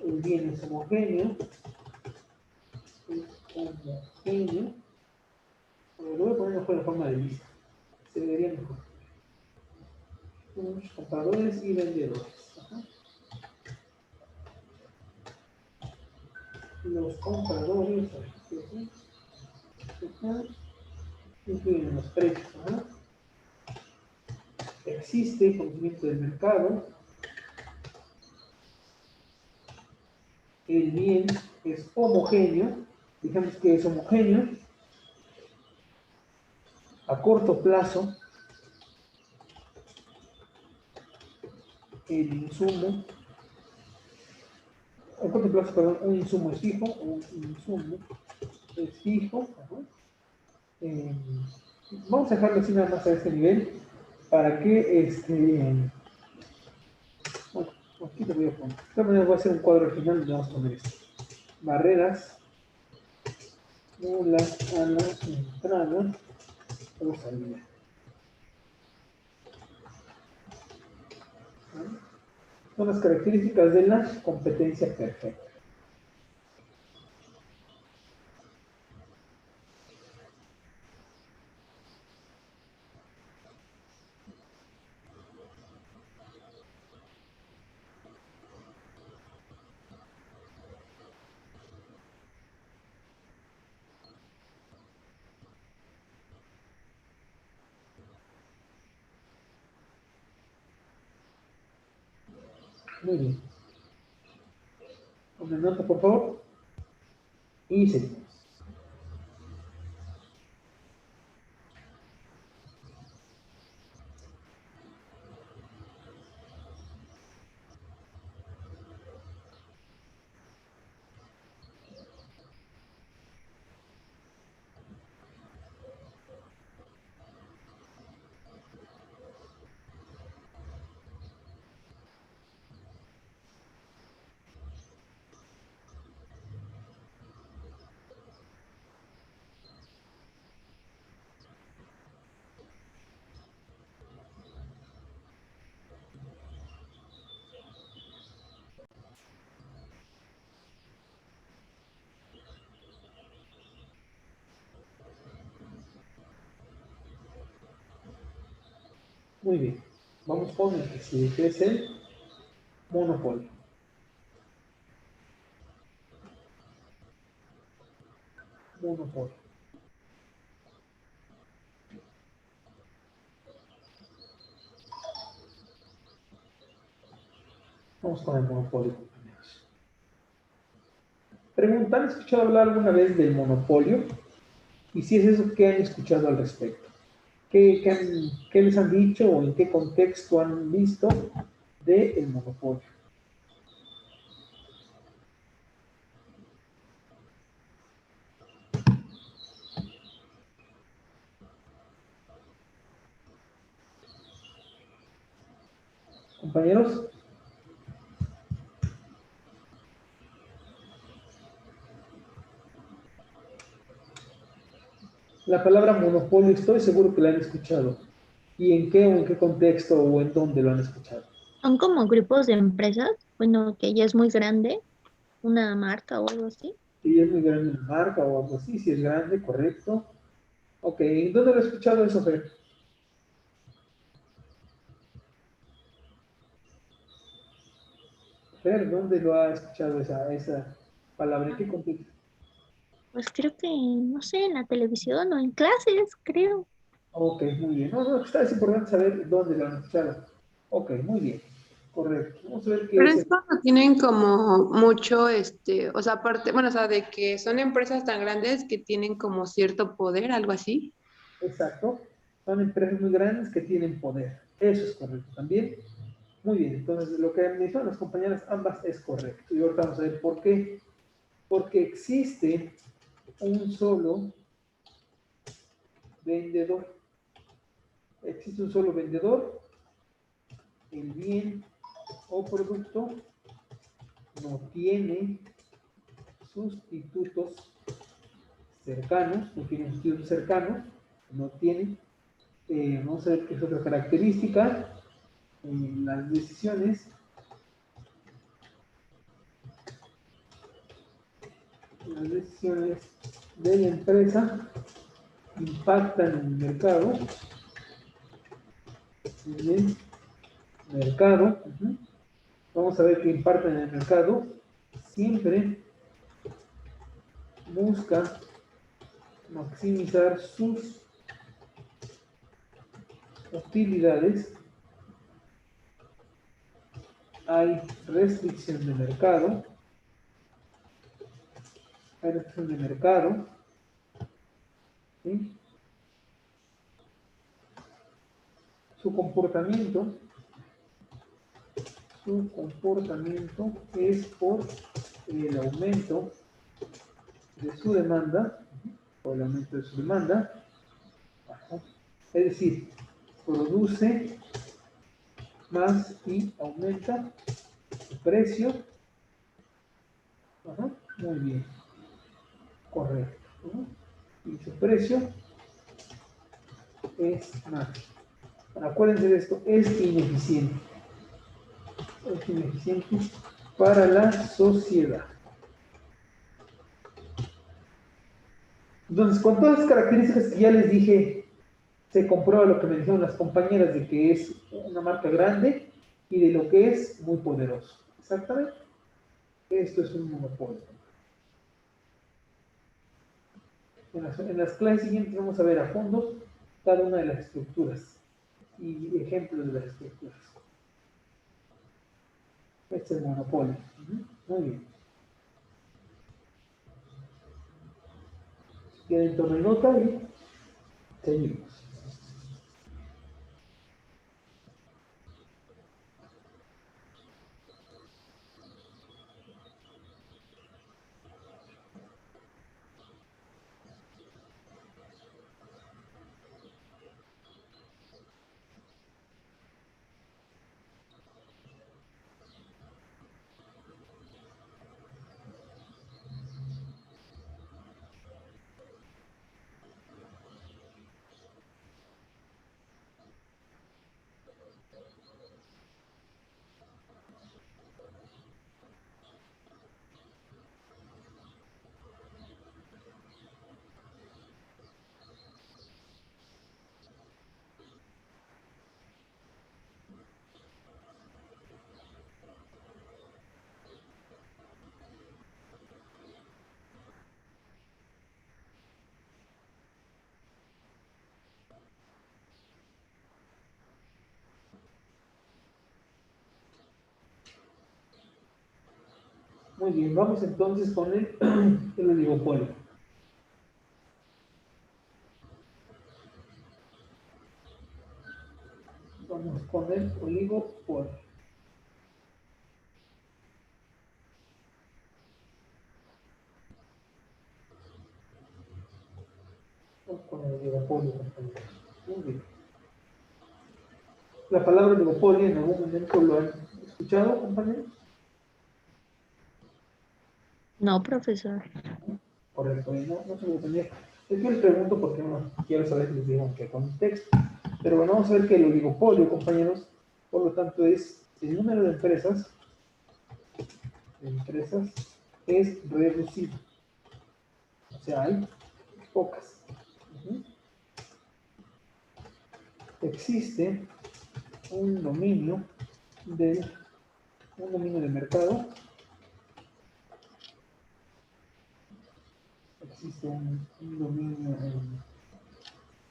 el bien es homogéneo, lo voy a poner mejor en forma de lista, se vería mejor. Los compradores y vendedores. Ajá. Los compradores influyen los precios. Ajá. Existe conocimiento del mercado, el bien es homogéneo, digamos que es homogéneo, a corto plazo, el insumo, a corto plazo, perdón, un insumo es fijo, ajá. Eh, Vamos a dejarlo así nada más a este nivel, para que, bueno, aquí te voy a poner, de esta manera voy a hacer un cuadro al final y vamos a poner esto. Barreras, nula a la entrada o salida. Son las características de la competencia perfecta. Muy bien. Una nota, por favor. Y seguimos. Muy bien. Vamos con el que sigue, que es el monopolio. Monopolio. Vamos con el monopolio, compañeros. Pregunta, ¿han escuchado hablar alguna vez del monopolio? Y si es eso, ¿qué han escuchado al respecto? ¿Qué les han dicho o en qué contexto han visto del monopolio? Compañeros, la palabra monopolio estoy seguro que la han escuchado. ¿Y en qué o en qué contexto o en dónde lo han escuchado? Son como grupos de empresas, bueno, que ya es muy grande, una marca o algo así. Si es muy grande la marca o algo así, si es grande, correcto. Ok, ¿dónde lo he escuchado eso, Fer? Fer, ¿dónde lo ha escuchado esa palabra? ¿En qué contexto? Pues creo que, no sé, en la televisión o en clases, creo. Ok, muy bien. No, no, es importante saber dónde lo han escuchado. Ok, muy bien. Correcto. Vamos a ver qué Pero es es cuando tienen como mucho, o sea, aparte, bueno, o sea, de que son empresas tan grandes que tienen como cierto poder, algo así. exacto. Son empresas muy grandes que tienen poder. Eso es correcto también. Muy bien. Entonces, lo que han dicho las compañeras, ambas es correcto. Y ahorita vamos a ver por qué. Porque existe un solo vendedor. Existe un solo vendedor. El bien o producto no tiene sustitutos cercanos, no tiene sustitutos cercanos, no tiene. Vamos a ver qué es otra característica. Las decisiones de la empresa impactan en el mercado. En el mercado. Vamos a ver qué impactan en el mercado. Siempre busca maximizar sus utilidades. Hay restricción de mercado. Hay restricción de mercado. ¿Sí? Su comportamiento es por el aumento de su demanda, por el aumento de su demanda. Es decir, produce más y aumenta su precio. Muy bien, correcto. Y su precio es más. Acuérdense de esto, es ineficiente. Es ineficiente para la sociedad. Entonces, con todas las características que ya les dije, se comprueba lo que me dijeron las compañeras de que es una marca grande y de lo que es muy poderoso. Exactamente. Esto es un monopolio. En las clases siguientes vamos a ver a fondo cada una de las estructuras y ejemplos de las estructuras. Este es el monopolio. Muy bien. Queden tomen nota y seguimos. Muy bien, vamos entonces con el oligopolio. Vamos con el oligopolio. Vamos con el oligopolio, compañeros. Muy bien. La palabra oligopolio en algún momento lo han escuchado, compañeros. No, profesor. Correcto, no se lo tenía. Es que les pregunto porque no quiero saber si les digo en qué contexto. Pero bueno, vamos a ver que el oligopolio, compañeros, por lo tanto, es el número de empresas es reducido. O sea, hay pocas. existe un dominio de mercado. Existe un dominio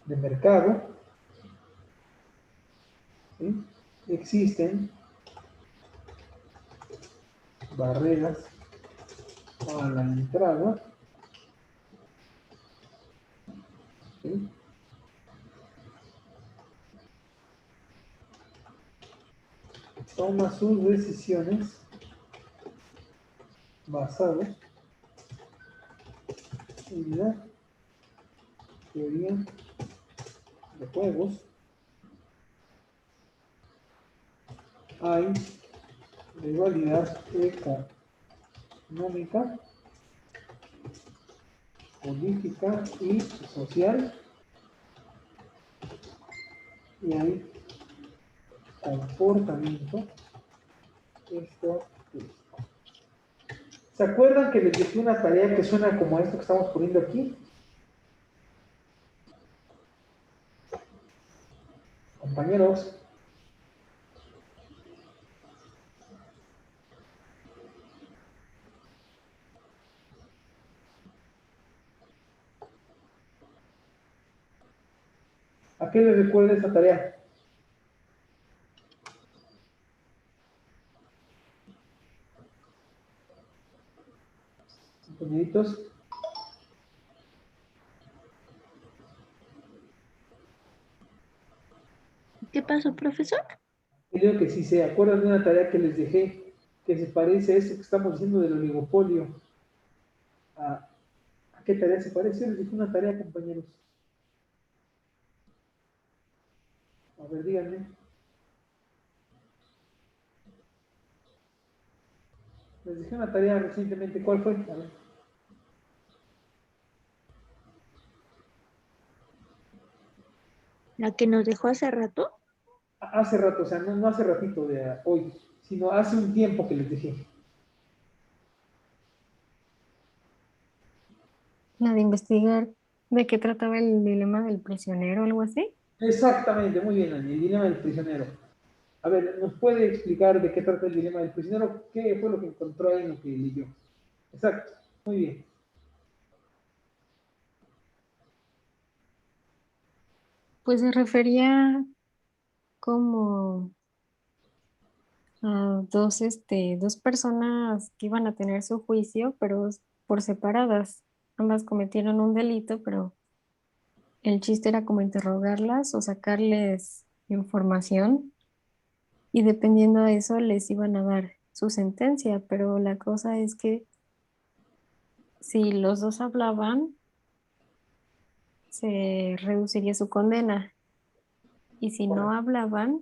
de mercado. ¿Sí? Existen barreras a la entrada. ¿Sí? Toma sus decisiones basadas en la teoría de juegos. Hay rivalidad económica, política y social, y hay comportamiento estratégico. ¿Se acuerdan que les dejé una tarea que suena como esto que estamos poniendo aquí? Compañeros, ¿a qué les recuerda esta tarea? Compañeritos, ¿Qué pasó, profesor? creo que si se acuerdan de una tarea que les dejé, que se parece a eso que estamos diciendo del oligopolio, ¿a qué tarea se parece? Les dejé una tarea, compañeros. A ver, díganme. Les dejé una tarea recientemente, ¿cuál fue? A ver. ¿La que nos dejó hace rato? Hace rato, o sea, no hace ratito de hoy, sino hace un tiempo que les dejé. La de investigar de qué trataba el dilema del prisionero o algo así. Exactamente, muy bien, Ani, el dilema del prisionero. A ver, ¿nos puede explicar de qué trata el dilema del prisionero? ¿Qué fue lo que encontró ahí en lo que leyó? Exacto, muy bien. Pues se refería como a dos personas que iban a tener su juicio, pero por separadas. Ambas cometieron un delito, pero el chiste era como interrogarlas o sacarles información y dependiendo de eso les iban a dar su sentencia, pero la cosa es que si los dos hablaban, se reduciría su condena y si no hablaban,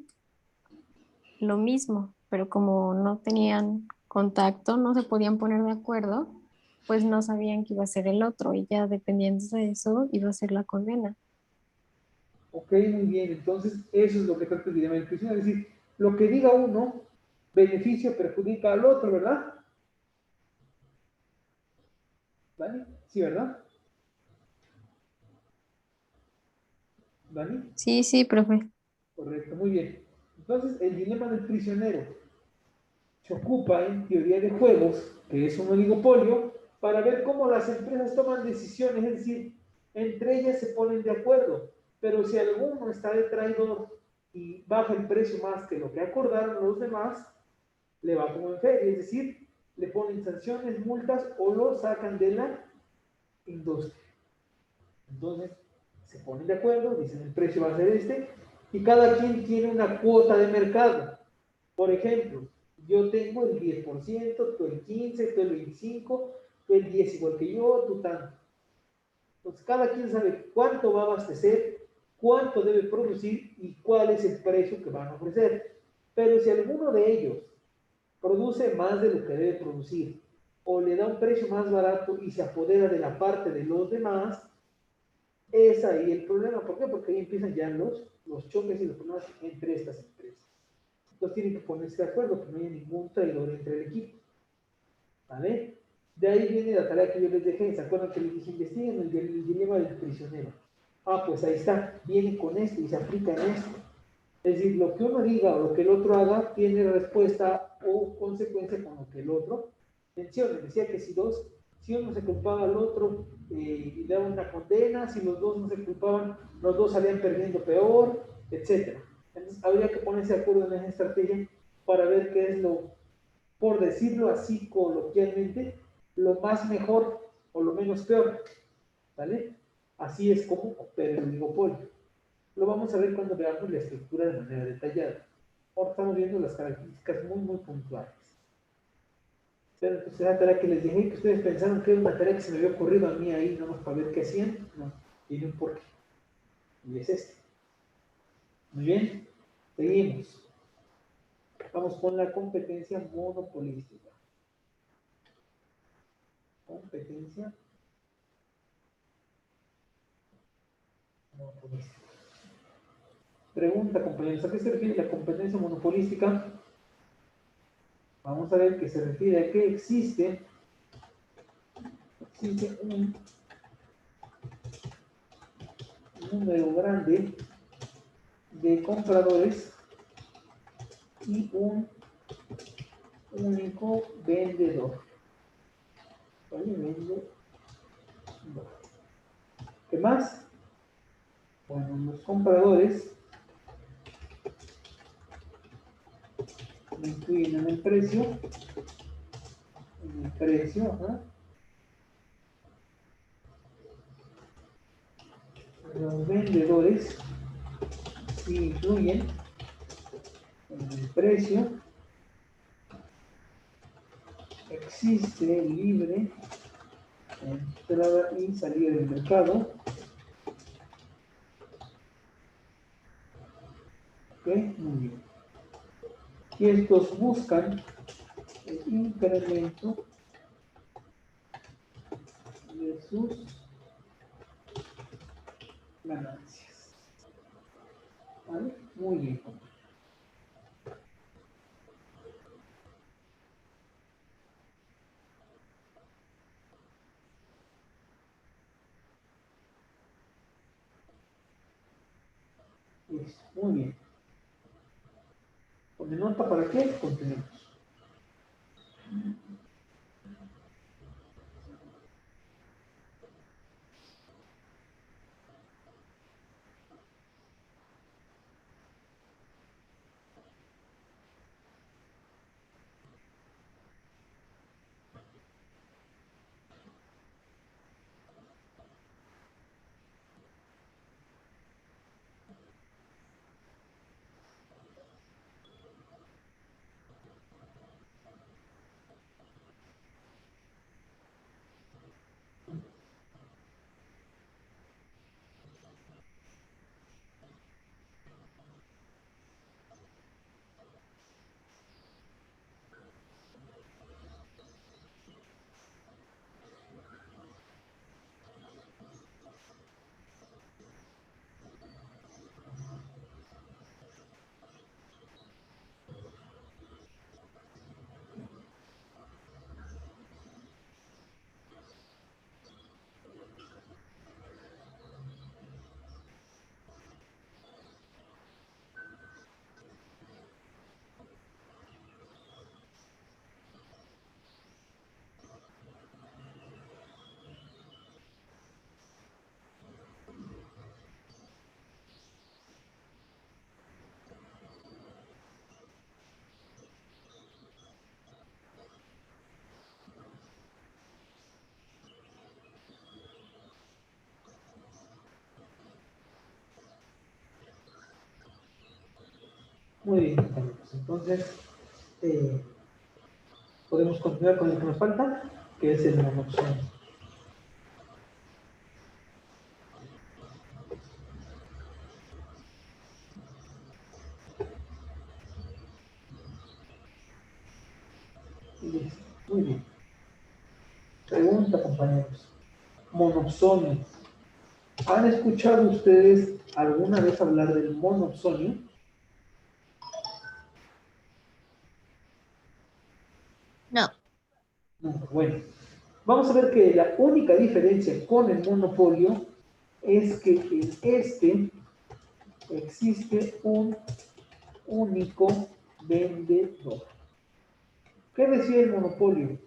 lo mismo, pero como no tenían contacto, no se podían poner de acuerdo, pues no sabían que iba a ser el otro y ya dependiendo de eso iba a ser la condena. Ok, muy bien. Entonces, eso es lo que trata el dilema del prisionero. Es decir, lo que diga uno, beneficio perjudica al otro, ¿verdad? ¿Vale? Sí, ¿verdad? ¿Vale? Sí, sí, profe. Correcto, muy bien. Entonces, el dilema del prisionero se ocupa en teoría de juegos, que es un oligopolio, para ver cómo las empresas toman decisiones, es decir, entre ellas se ponen de acuerdo, pero si alguno está de traidor y baja el precio más que lo que acordaron los demás, le va como en feria, es decir, le ponen sanciones, multas o lo sacan de la industria. Entonces, se ponen de acuerdo, dicen el precio va a ser este, y cada quien tiene una cuota de mercado. Por ejemplo, yo tengo el 10%, tú el 15%, tú el 25%, tú el 10% igual que yo, tú tanto. Entonces, cada quien sabe cuánto va a abastecer, cuánto debe producir y cuál es el precio que van a ofrecer. Pero si alguno de ellos produce más de lo que debe producir o le da un precio más barato y se apodera de la parte de los demás, es ahí el problema. ¿Por qué? Porque ahí empiezan ya los choques y los problemas entre estas empresas. Entonces tienen que ponerse de acuerdo, que no haya ningún traidor entre el equipo. ¿Vale? De ahí viene la tarea que yo les dejé. ¿Se acuerdan que les dije? Investiguen el dilema del prisionero. Ah, pues ahí está, viene con esto y se aplica en esto. Es decir, lo que uno diga o lo que el otro haga tiene respuesta o consecuencia con lo que el otro mencione. Decía que si uno se culpaba al otro y le daba una condena, si los dos no se culpaban, los dos salían perdiendo peor, etc. Entonces habría que ponerse de acuerdo en esa estrategia para ver qué es lo, por decirlo así coloquialmente, lo más mejor o lo menos peor. ¿Vale? Así es como opera el oligopolio. Lo vamos a ver cuando veamos la estructura de manera detallada. Ahora estamos viendo las características muy puntuales. Pero entonces la tarea que les dije, que ustedes pensaron que era una tarea que se me había ocurrido a mí ahí, no para ver qué hacían, no, tiene un porqué. Y es este. Muy bien, seguimos. Vamos con la competencia monopolística. Competencia monopolística. Pregunta, compañeros, ¿a qué se refiere la competencia monopolística? Vamos a ver que se refiere a que existe un número grande de compradores y un único vendedor. ¿Vale? Vendedor. ¿Qué más? Bueno, los compradores incluyen en el precio, ajá. Los vendedores sí incluyen en el precio. Existe libre entrada y salida del mercado. Ok, muy bien. Y estos buscan el incremento de sus ganancias. ¿Vale? Muy bien. Listo, muy bien. Pone nota para qué continuemos. Muy bien, compañeros. Entonces, podemos continuar con el que nos falta, que es el monopsonio. Listo, muy bien. Pregunta, compañeros. Monopsonio. ¿Han escuchado ustedes alguna vez hablar del monopsonio? No. No, bueno. Vamos a ver que la única diferencia con el monopolio es que en este existe un único vendedor. ¿Qué decía el monopolio?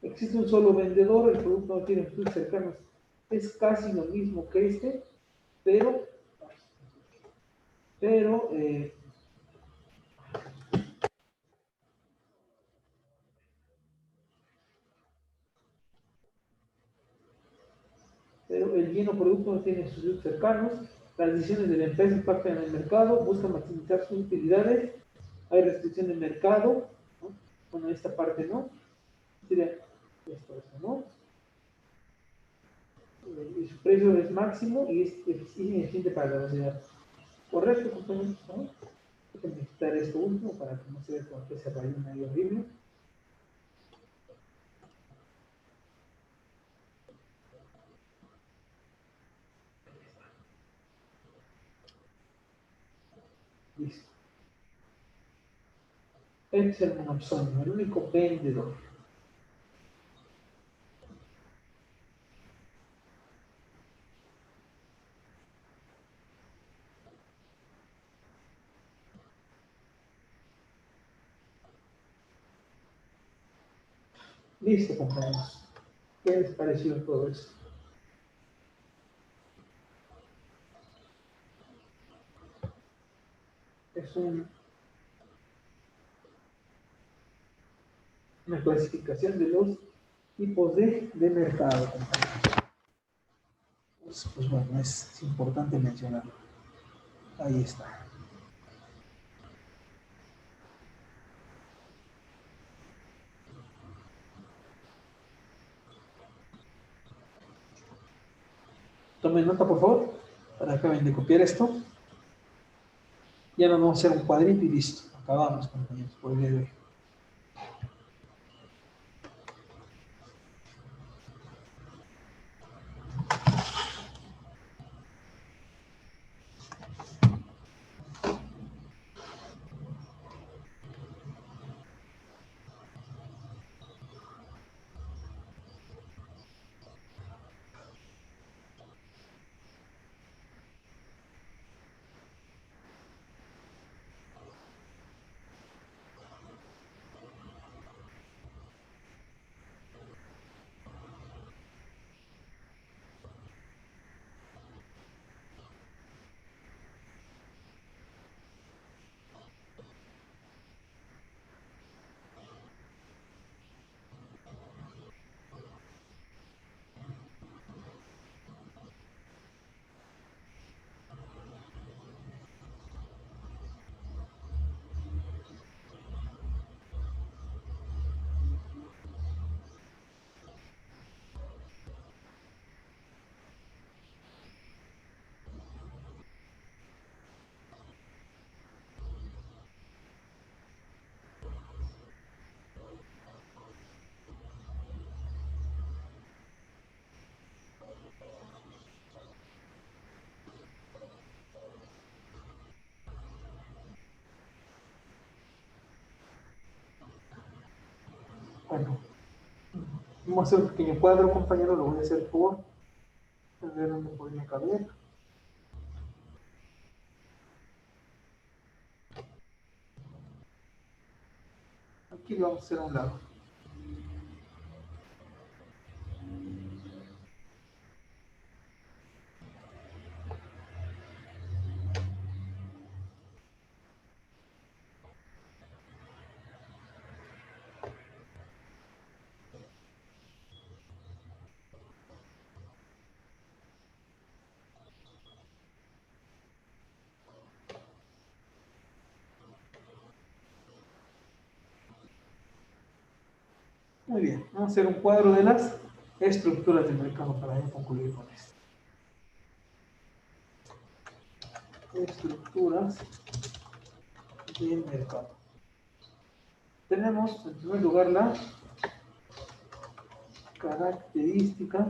Existe un solo vendedor, el producto no tiene estudios cercanos. Es casi lo mismo que este, pero pero eh, pero el bien o producto no tiene estudios cercanos. Las decisiones de la empresa impactan en el mercado, buscan maximizar sus utilidades, hay restricción de mercado, ¿no? Bueno, esta parte no, sería esto, ¿no? Y su precio es máximo y es eficiente para la sociedad. Correcto, compañeros, ¿no? Déjenme quitar esto último para que no se vea como que se rayó ahí horrible. Listo. Este es el monopsonio, el único vendedor. Listo, compañeros. ¿Qué les pareció todo esto? Es una clasificación de los tipos de mercado, compañeros. Pues bueno, es importante mencionarlo. Ahí está. Tomen nota, por favor, para que acaben de copiar esto. Ya nos vamos a hacer un cuadrito y listo. Acabamos, compañeros, por el día de hoy. Bueno, vamos a hacer un pequeño cuadro, compañero. Lo voy a hacer por a ver dónde podría caber. Aquí lo vamos a hacer a un lado. Muy bien, vamos a hacer un cuadro de las estructuras del mercado para ya concluir con esto. Estructuras del mercado. Tenemos en primer lugar la característica,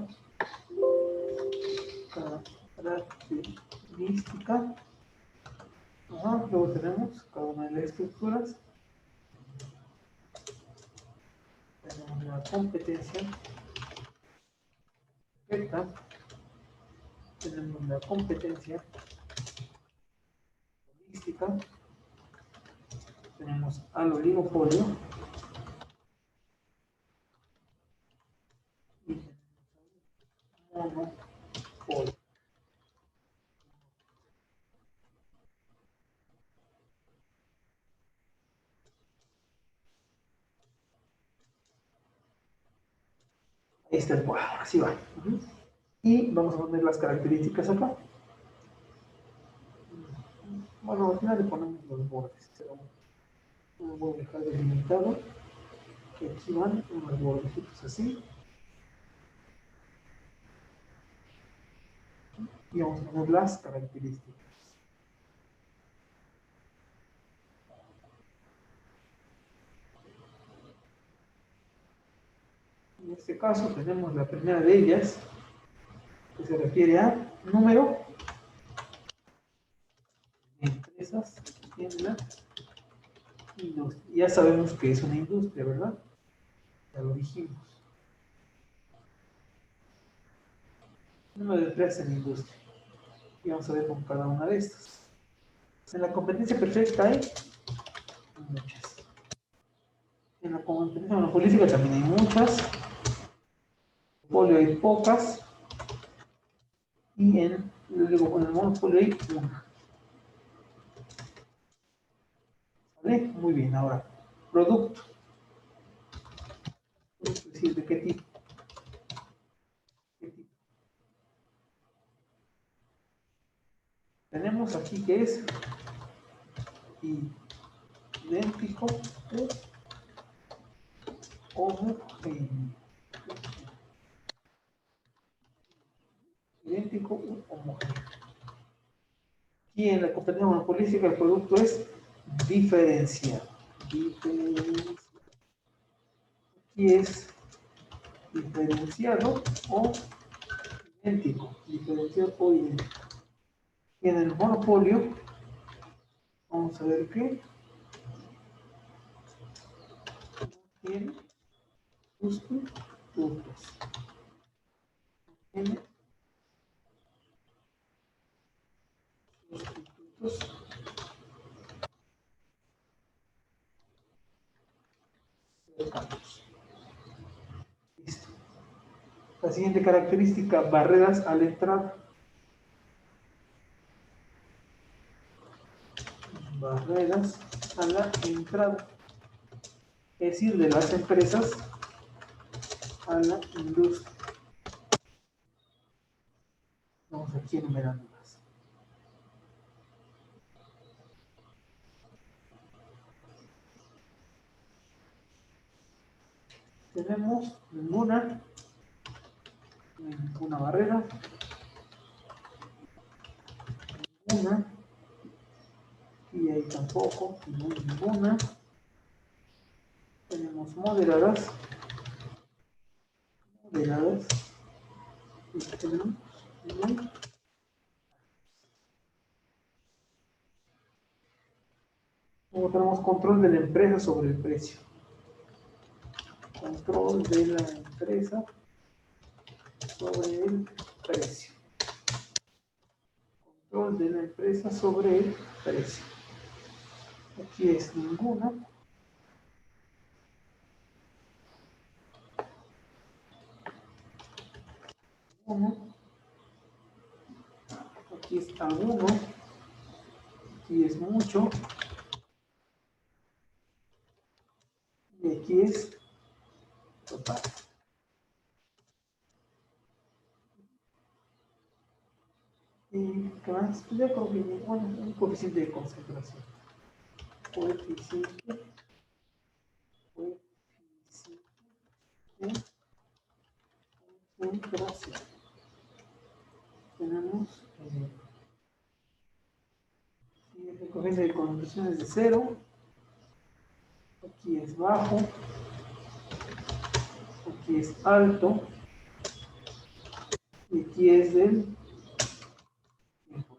luego tenemos cada una de las estructuras, tenemos la competencia perfecta, tenemos la competencia holística, tenemos al oligopolio y monopolio. Ahí está el cuadro, así va. Y vamos a poner las características acá. Bueno, al final le ponemos los bordes, pero no voy a dejar delimitado. Y aquí van unos bordecitos así. Y vamos a poner las características. En este caso tenemos la primera de ellas, que se refiere a número de empresas en la industria. Ya sabemos que es una industria, ¿verdad? Ya lo dijimos. Número de empresas en la industria. Y vamos a ver con cada una de estas. En la competencia perfecta hay muchas. En la competencia monopolística también hay muchas. Monopolio hay pocas. Y en el monopolio hay una. ¿Vale? Muy bien, ahora, producto. Es decir, ¿de qué tipo? ¿Qué tipo? Tenemos aquí que es idéntico o homogéneo. Idéntico u homogéneo. Y en la competencia monopolística el producto es diferenciado. Diferenciado. Aquí es diferenciado o idéntico. Diferenciado o idéntico. Y en el monopolio, vamos a ver qué tiene sustitutos. Tiene sustitutos. Listo. La siguiente característica, barreras a la entrada. Barreras a la entrada. Es decir, de las empresas a la industria. Vamos aquí enumerándolas. Tenemos ninguna barrera, ninguna, y ahí tampoco, no hay ninguna. Tenemos moderadas, y tenemos muy. Luego tenemos control de la empresa sobre el precio. Control de la empresa sobre el precio. Control de la empresa sobre el precio. Aquí es ninguna. Aquí es alguno. Aquí es mucho. Y aquí es total. ¿Y qué más? Pues ya creo que, bueno, un coeficiente de concentración. Coeficiente de concentración. Tenemos el coeficiente de concentración es de 0. Aquí es bajo. Aquí es alto. Y aquí es del 100%.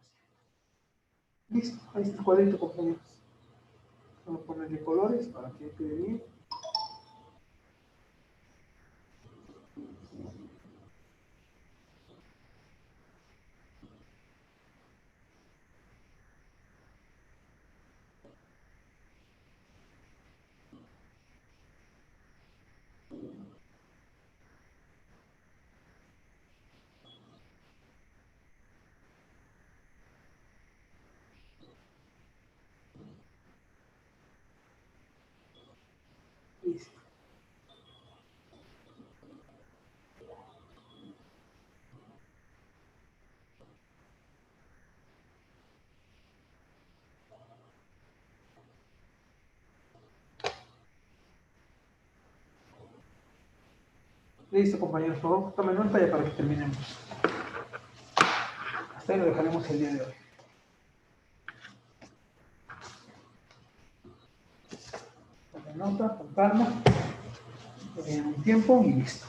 Listo, ahí está el cuadrito, compañeros. Vamos a ponerle colores para que quede bien. Listo, compañeros, por favor, tomen nota ya para que terminemos. Hasta ahí lo dejaremos el día de hoy. Tomen nota, con calma. En un tiempo y listo.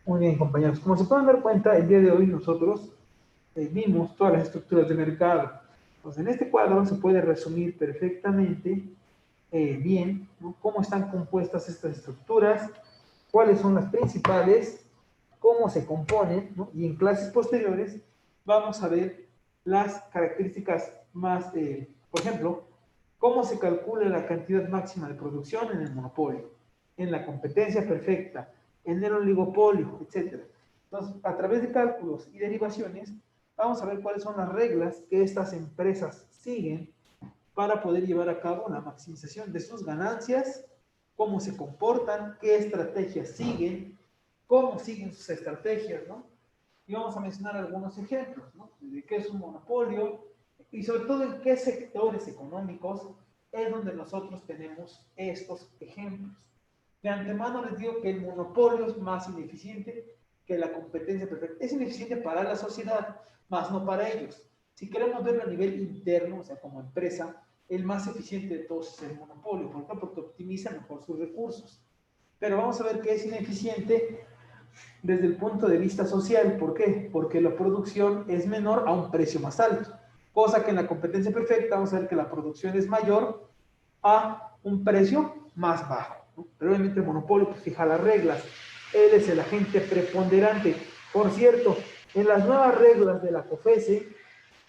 Muy bien, compañeros. Como se pueden dar cuenta, el día de hoy nosotros vimos todas las estructuras de mercado. Entonces, en este cuadro se puede resumir perfectamente bien, ¿no?, cómo están compuestas estas estructuras, cuáles son las principales, cómo se componen, ¿no? Y en clases posteriores vamos a ver las características más, por ejemplo, cómo se calcula la cantidad máxima de producción en el monopolio, en la competencia perfecta, en el oligopolio, etc. Entonces, a través de cálculos y derivaciones, vamos a ver cuáles son las reglas que estas empresas siguen para poder llevar a cabo la maximización de sus ganancias, cómo se comportan, qué estrategias siguen, cómo siguen sus estrategias, ¿no? Y vamos a mencionar algunos ejemplos, ¿no? De qué es un monopolio y sobre todo en qué sectores económicos es donde nosotros tenemos estos ejemplos. De antemano les digo que el monopolio es más ineficiente que la competencia perfecta. Es ineficiente para la sociedad, más no para ellos. Si queremos verlo a nivel interno, o sea, como empresa, el más eficiente de todos es el monopolio. ¿Por qué? Porque optimiza mejor sus recursos. Pero vamos a ver que es ineficiente desde el punto de vista social. ¿Por qué? Porque la producción es menor a un precio más alto. Cosa que en la competencia perfecta vamos a ver que la producción es mayor a un precio más bajo, ¿no? Pero obviamente el monopolio pues fija las reglas. Él es el agente preponderante. Por cierto, en las nuevas reglas de la COFESE,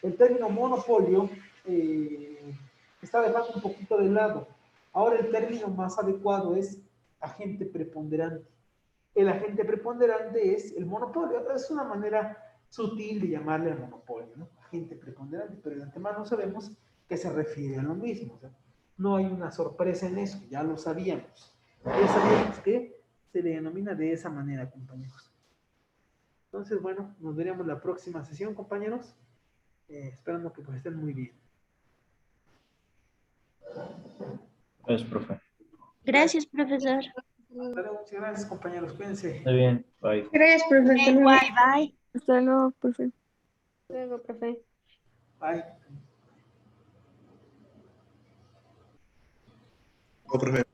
el término monopolio está dejando un poquito de lado. Ahora el término más adecuado es agente preponderante. El agente preponderante es el monopolio. Es una manera sutil de llamarle al monopolio, ¿no? Agente preponderante, pero de antemano sabemos que se refiere a lo mismo. O sea, no hay una sorpresa en eso, ya lo sabíamos. Ya sabíamos que se le denomina de esa manera, compañeros. Entonces, bueno, nos veremos la próxima sesión, compañeros. Esperando que pues estén muy bien. Gracias, profe. Gracias, profesor. Hasta luego, muchas gracias, compañeros. Cuídense. Está bien, bye. Gracias, profesor. Bye, bye. Hasta luego, profe. Luego, profe. Bye. Oh, profe.